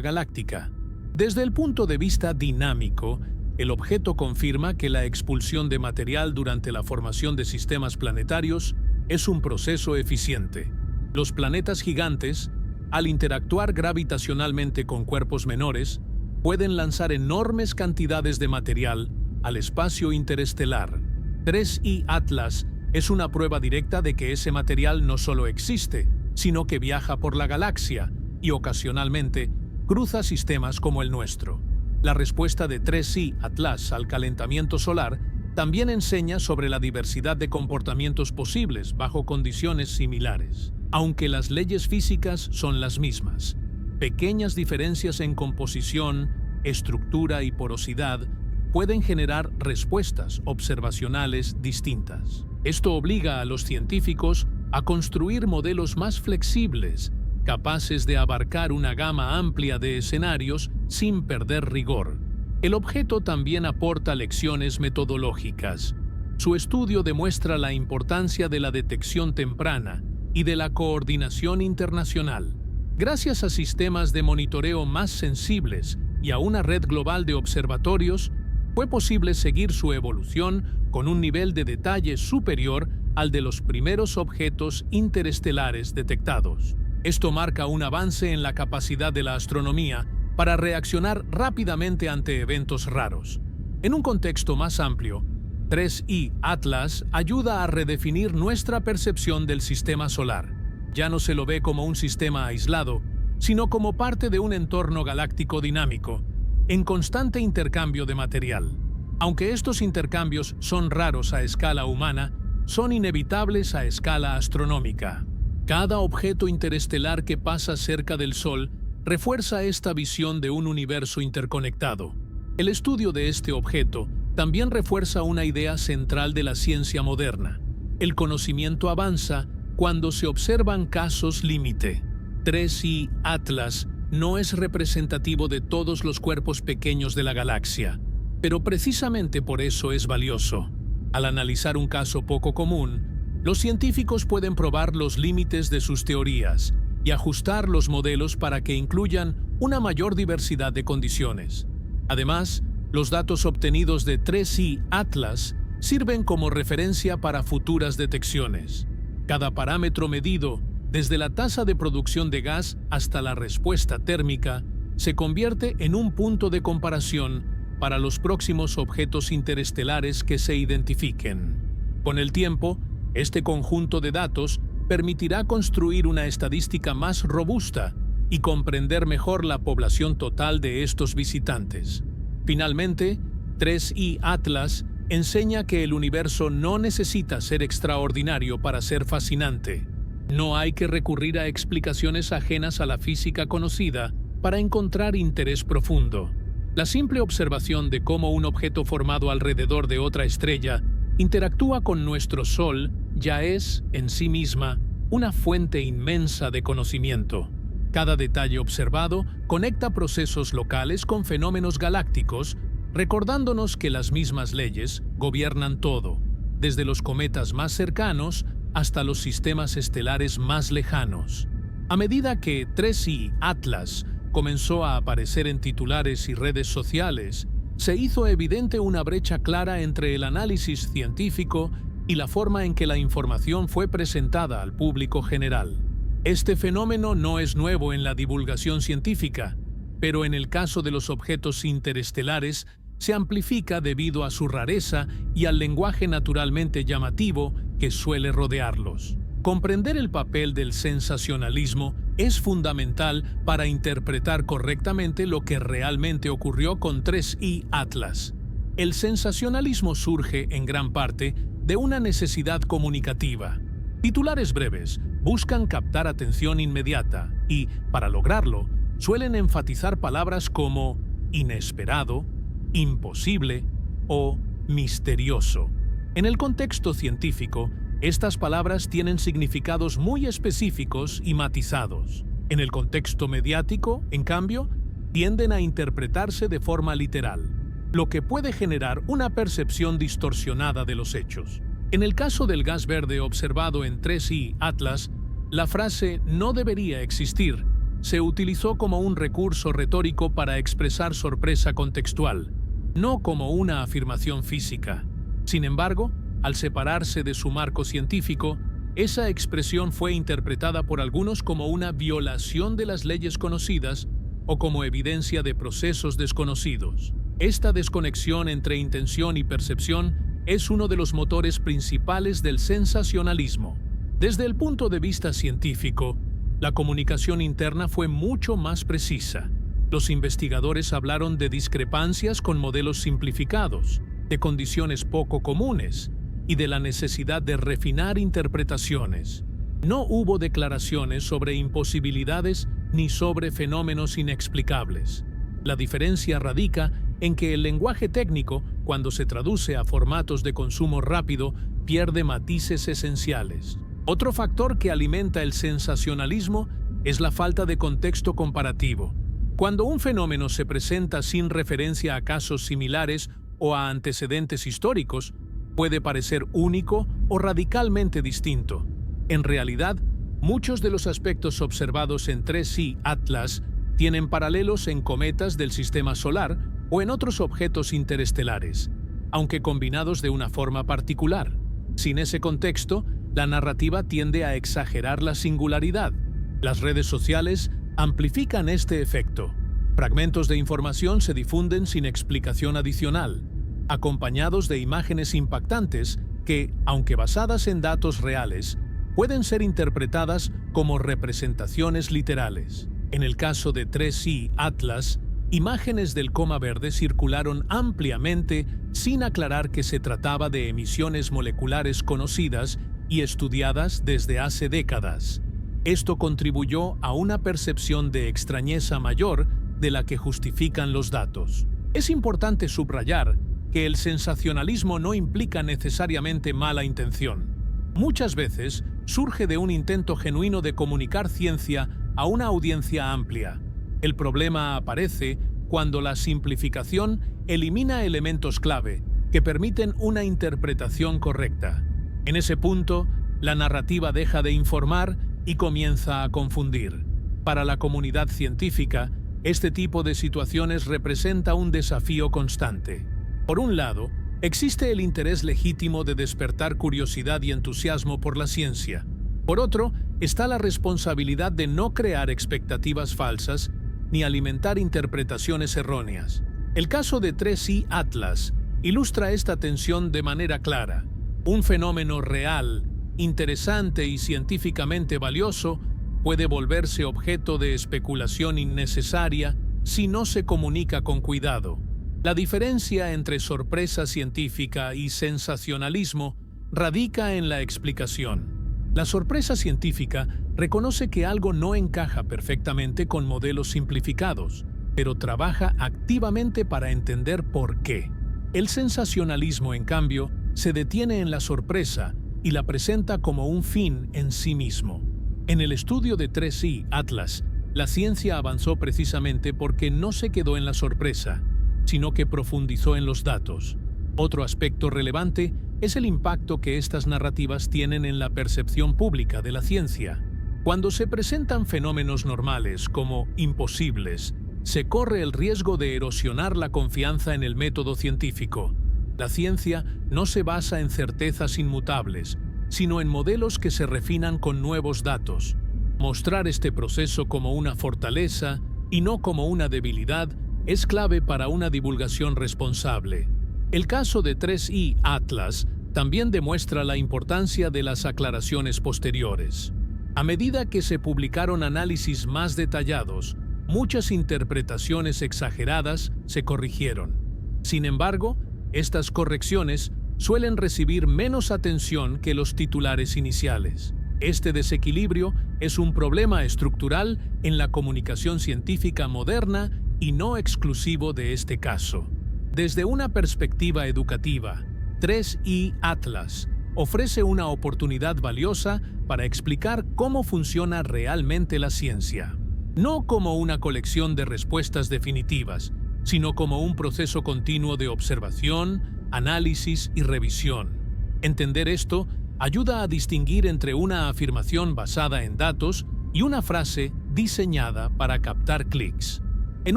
galáctica. Desde el punto de vista dinámico, el objeto confirma que la expulsión de material durante la formación de sistemas planetarios es un proceso eficiente. Los planetas gigantes, al interactuar gravitacionalmente con cuerpos menores, pueden lanzar enormes cantidades de material al espacio interestelar. 3i Atlas es una prueba directa de que ese material no solo existe, sino que viaja por la galaxia y ocasionalmente cruza sistemas como el nuestro. La respuesta de 3i Atlas al calentamiento solar también enseña sobre la diversidad de comportamientos posibles bajo condiciones similares. Aunque las leyes físicas son las mismas, pequeñas diferencias en composición, estructura y porosidad pueden generar respuestas observacionales distintas. Esto obliga a los científicos a construir modelos más flexibles, capaces de abarcar una gama amplia de escenarios sin perder rigor. El objeto también aporta lecciones metodológicas. Su estudio demuestra la importancia de la detección temprana y de la coordinación internacional. Gracias a sistemas de monitoreo más sensibles y a una red global de observatorios, fue posible seguir su evolución con un nivel de detalle superior al de los primeros objetos interestelares detectados. Esto marca un avance en la capacidad de la astronomía para reaccionar rápidamente ante eventos raros. En un contexto más amplio, 3I Atlas ayuda a redefinir nuestra percepción del sistema solar. Ya no se lo ve como un sistema aislado, sino como parte de un entorno galáctico dinámico, en constante intercambio de material. Aunque estos intercambios son raros a escala humana, son inevitables a escala astronómica. Cada objeto interestelar que pasa cerca del Sol refuerza esta visión de un universo interconectado. El estudio de este objeto también refuerza una idea central de la ciencia moderna. El conocimiento avanza cuando se observan casos límite. 3I Atlas no es representativo de todos los cuerpos pequeños de la galaxia, pero precisamente por eso es valioso. Al analizar un caso poco común, los científicos pueden probar los límites de sus teorías y ajustar los modelos para que incluyan una mayor diversidad de condiciones. Además, los datos obtenidos de 3I Atlas sirven como referencia para futuras detecciones. Cada parámetro medido, desde la tasa de producción de gas hasta la respuesta térmica, se convierte en un punto de comparación para los próximos objetos interestelares que se identifiquen. Con el tiempo, este conjunto de datos permitirá construir una estadística más robusta y comprender mejor la población total de estos visitantes. Finalmente, 3I Atlas enseña que el universo no necesita ser extraordinario para ser fascinante. No hay que recurrir a explicaciones ajenas a la física conocida para encontrar interés profundo. La simple observación de cómo un objeto formado alrededor de otra estrella interactúa con nuestro Sol ya es, en sí misma, una fuente inmensa de conocimiento. Cada detalle observado conecta procesos locales con fenómenos galácticos, recordándonos que las mismas leyes gobiernan todo, desde los cometas más cercanos hasta los sistemas estelares más lejanos. A medida que 3I Atlas comenzó a aparecer en titulares y redes sociales, se hizo evidente una brecha clara entre el análisis científico y la forma en que la información fue presentada al público general. Este fenómeno no es nuevo en la divulgación científica, pero en el caso de los objetos interestelares se amplifica debido a su rareza y al lenguaje naturalmente llamativo que suele rodearlos. Comprender el papel del sensacionalismo es fundamental para interpretar correctamente lo que realmente ocurrió con 3I Atlas. El sensacionalismo surge, en gran parte, de una necesidad comunicativa. Titulares breves buscan captar atención inmediata y, para lograrlo, suelen enfatizar palabras como inesperado, imposible o misterioso. En el contexto científico, estas palabras tienen significados muy específicos y matizados. En el contexto mediático, en cambio, tienden a interpretarse de forma literal, lo que puede generar una percepción distorsionada de los hechos. En el caso del gas verde observado en 3I Atlas, la frase "no debería existir" se utilizó como un recurso retórico para expresar sorpresa contextual, no como una afirmación física. Sin embargo, al separarse de su marco científico, esa expresión fue interpretada por algunos como una violación de las leyes conocidas o como evidencia de procesos desconocidos. Esta desconexión entre intención y percepción es uno de los motores principales del sensacionalismo. Desde el punto de vista científico, la comunicación interna fue mucho más precisa. Los investigadores hablaron de discrepancias con modelos simplificados, de condiciones poco comunes y de la necesidad de refinar interpretaciones. No hubo declaraciones sobre imposibilidades ni sobre fenómenos inexplicables. La diferencia radica en que el lenguaje técnico, cuando se traduce a formatos de consumo rápido, pierde matices esenciales. Otro factor que alimenta el sensacionalismo es la falta de contexto comparativo. Cuando un fenómeno se presenta sin referencia a casos similares o a antecedentes históricos, puede parecer único o radicalmente distinto. En realidad, muchos de los aspectos observados en 3I Atlas tienen paralelos en cometas del sistema solar o en otros objetos interestelares, aunque combinados de una forma particular. Sin ese contexto, la narrativa tiende a exagerar la singularidad. Las redes sociales amplifican este efecto. Fragmentos de información se difunden sin explicación adicional, acompañados de imágenes impactantes que, aunque basadas en datos reales, pueden ser interpretadas como representaciones literales. En el caso de 3I Atlas, imágenes del coma verde circularon ampliamente sin aclarar que se trataba de emisiones moleculares conocidas y estudiadas desde hace décadas. Esto contribuyó a una percepción de extrañeza mayor de la que justifican los datos. Es importante subrayar que el sensacionalismo no implica necesariamente mala intención. Muchas veces surge de un intento genuino de comunicar ciencia a una audiencia amplia. El problema aparece cuando la simplificación elimina elementos clave que permiten una interpretación correcta. En ese punto, la narrativa deja de informar y comienza a confundir. Para la comunidad científica, este tipo de situaciones representa un desafío constante. Por un lado, existe el interés legítimo de despertar curiosidad y entusiasmo por la ciencia. Por otro, está la responsabilidad de no crear expectativas falsas ni alimentar interpretaciones erróneas. El caso de 3I Atlas ilustra esta tensión de manera clara. Un fenómeno real, interesante y científicamente valioso puede volverse objeto de especulación innecesaria si no se comunica con cuidado. La diferencia entre sorpresa científica y sensacionalismo radica en la explicación. La sorpresa científica reconoce que algo no encaja perfectamente con modelos simplificados, pero trabaja activamente para entender por qué. El sensacionalismo, en cambio, se detiene en la sorpresa y la presenta como un fin en sí mismo. En el estudio de 3I Atlas, la ciencia avanzó precisamente porque no se quedó en la sorpresa, sino que profundizó en los datos. Otro aspecto relevante es el impacto que estas narrativas tienen en la percepción pública de la ciencia. Cuando se presentan fenómenos normales como imposibles, se corre el riesgo de erosionar la confianza en el método científico. La ciencia no se basa en certezas inmutables, sino en modelos que se refinan con nuevos datos. Mostrar este proceso como una fortaleza y no como una debilidad es clave para una divulgación responsable. El caso de 3I Atlas también demuestra la importancia de las aclaraciones posteriores. A medida que se publicaron análisis más detallados, muchas interpretaciones exageradas se corrigieron. Sin embargo, estas correcciones suelen recibir menos atención que los titulares iniciales. Este desequilibrio es un problema estructural en la comunicación científica moderna y no exclusivo de este caso. Desde una perspectiva educativa, 3I Atlas ofrece una oportunidad valiosa para explicar cómo funciona realmente la ciencia. No como una colección de respuestas definitivas, sino como un proceso continuo de observación, análisis y revisión. Entender esto ayuda a distinguir entre una afirmación basada en datos y una frase diseñada para captar clics. En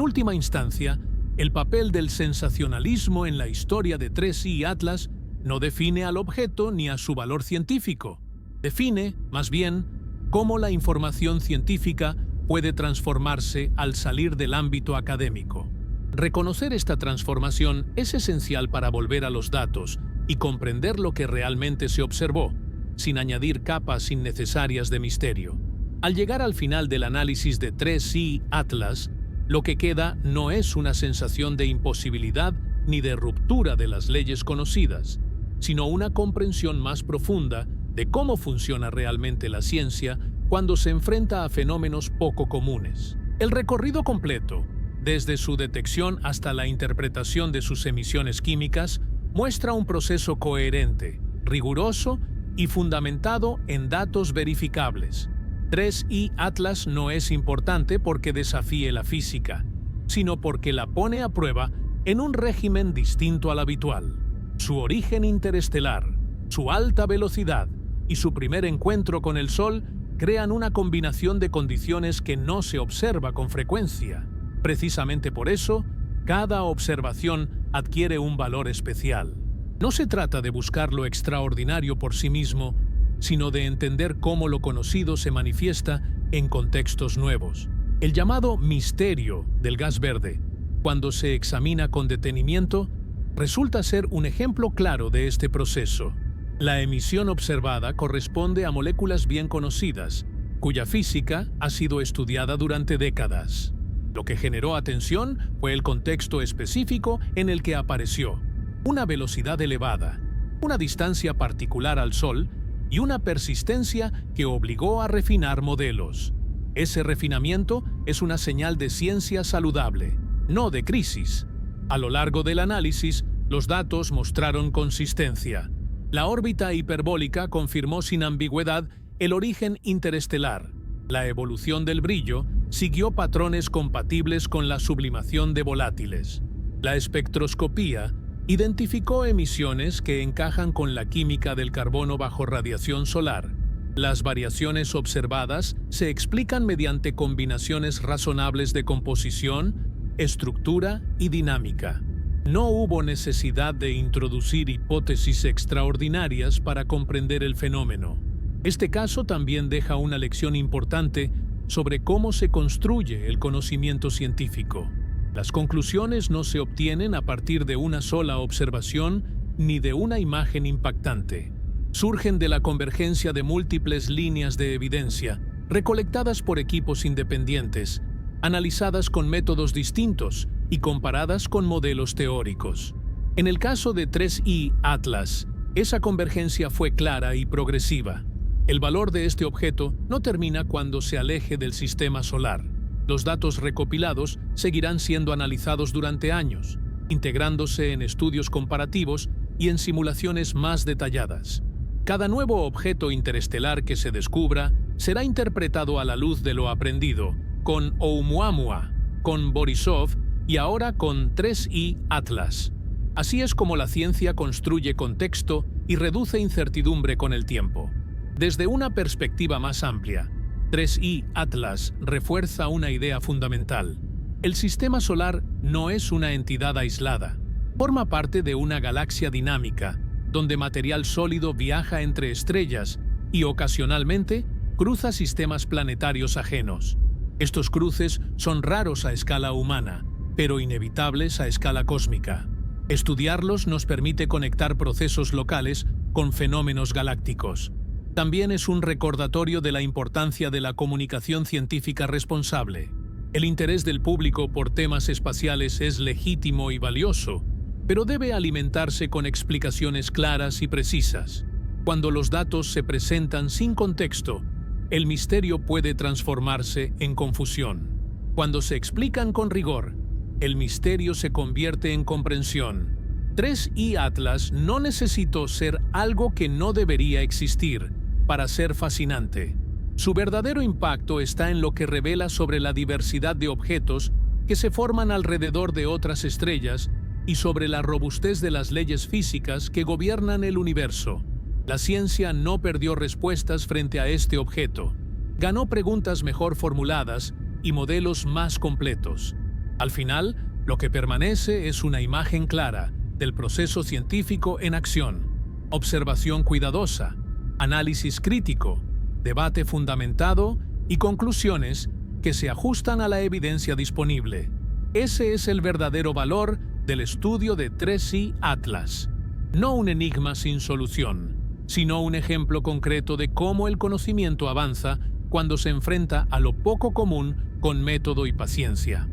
última instancia, el papel del sensacionalismo en la historia de 3I Atlas no define al objeto ni a su valor científico. Define, más bien, cómo la información científica puede transformarse al salir del ámbito académico. Reconocer esta transformación es esencial para volver a los datos y comprender lo que realmente se observó, sin añadir capas innecesarias de misterio. Al llegar al final del análisis de 3I Atlas, lo que queda no es una sensación de imposibilidad ni de ruptura de las leyes conocidas, sino una comprensión más profunda de cómo funciona realmente la ciencia cuando se enfrenta a fenómenos poco comunes. El recorrido completo, desde su detección hasta la interpretación de sus emisiones químicas, muestra un proceso coherente, riguroso y fundamentado en datos verificables. 3I Atlas no es importante porque desafíe la física, sino porque la pone a prueba en un régimen distinto al habitual. Su origen interestelar, su alta velocidad y su primer encuentro con el Sol crean una combinación de condiciones que no se observa con frecuencia. Precisamente por eso, cada observación adquiere un valor especial. No se trata de buscar lo extraordinario por sí mismo, sino de entender cómo lo conocido se manifiesta en contextos nuevos. El llamado misterio del gas verde, cuando se examina con detenimiento, resulta ser un ejemplo claro de este proceso. La emisión observada corresponde a moléculas bien conocidas, cuya física ha sido estudiada durante décadas. Lo que generó atención fue el contexto específico en el que apareció: una velocidad elevada, una distancia particular al Sol y una persistencia que obligó a refinar modelos. Ese refinamiento es una señal de ciencia saludable, no de crisis. A lo largo del análisis, los datos mostraron consistencia. La órbita hiperbólica confirmó sin ambigüedad el origen interestelar. La evolución del brillo siguió patrones compatibles con la sublimación de volátiles. La espectroscopía identificó emisiones que encajan con la química del carbono bajo radiación solar. Las variaciones observadas se explican mediante combinaciones razonables de composición, estructura y dinámica. No hubo necesidad de introducir hipótesis extraordinarias para comprender el fenómeno. Este caso también deja una lección importante sobre cómo se construye el conocimiento científico. Las conclusiones no se obtienen a partir de una sola observación ni de una imagen impactante. Surgen de la convergencia de múltiples líneas de evidencia, recolectadas por equipos independientes, analizadas con métodos distintos y comparadas con modelos teóricos. En el caso de 3I Atlas, esa convergencia fue clara y progresiva. El valor de este objeto no termina cuando se aleje del sistema solar. Los datos recopilados seguirán siendo analizados durante años, integrándose en estudios comparativos y en simulaciones más detalladas. Cada nuevo objeto interestelar que se descubra será interpretado a la luz de lo aprendido, con Oumuamua, con Borisov y ahora con 3I Atlas. Así es como la ciencia construye contexto y reduce incertidumbre con el tiempo. Desde una perspectiva más amplia, 3I Atlas refuerza una idea fundamental. El sistema solar no es una entidad aislada. Forma parte de una galaxia dinámica, donde material sólido viaja entre estrellas y ocasionalmente cruza sistemas planetarios ajenos. Estos cruces son raros a escala humana, pero inevitables a escala cósmica. Estudiarlos nos permite conectar procesos locales con fenómenos galácticos. También es un recordatorio de la importancia de la comunicación científica responsable. El interés del público por temas espaciales es legítimo y valioso, pero debe alimentarse con explicaciones claras y precisas. Cuando los datos se presentan sin contexto, el misterio puede transformarse en confusión. Cuando se explican con rigor, el misterio se convierte en comprensión. 3I Atlas no necesitó ser algo que no debería existir para ser fascinante. Su verdadero impacto está en lo que revela sobre la diversidad de objetos que se forman alrededor de otras estrellas y sobre la robustez de las leyes físicas que gobiernan el universo. La ciencia no perdió respuestas frente a este objeto. Ganó preguntas mejor formuladas y modelos más completos. Al final, lo que permanece es una imagen clara del proceso científico en acción. Observación cuidadosa, análisis crítico, debate fundamentado y conclusiones que se ajustan a la evidencia disponible. Ese es el verdadero valor del estudio de 3I Atlas. No un enigma sin solución, sino un ejemplo concreto de cómo el conocimiento avanza cuando se enfrenta a lo poco común con método y paciencia.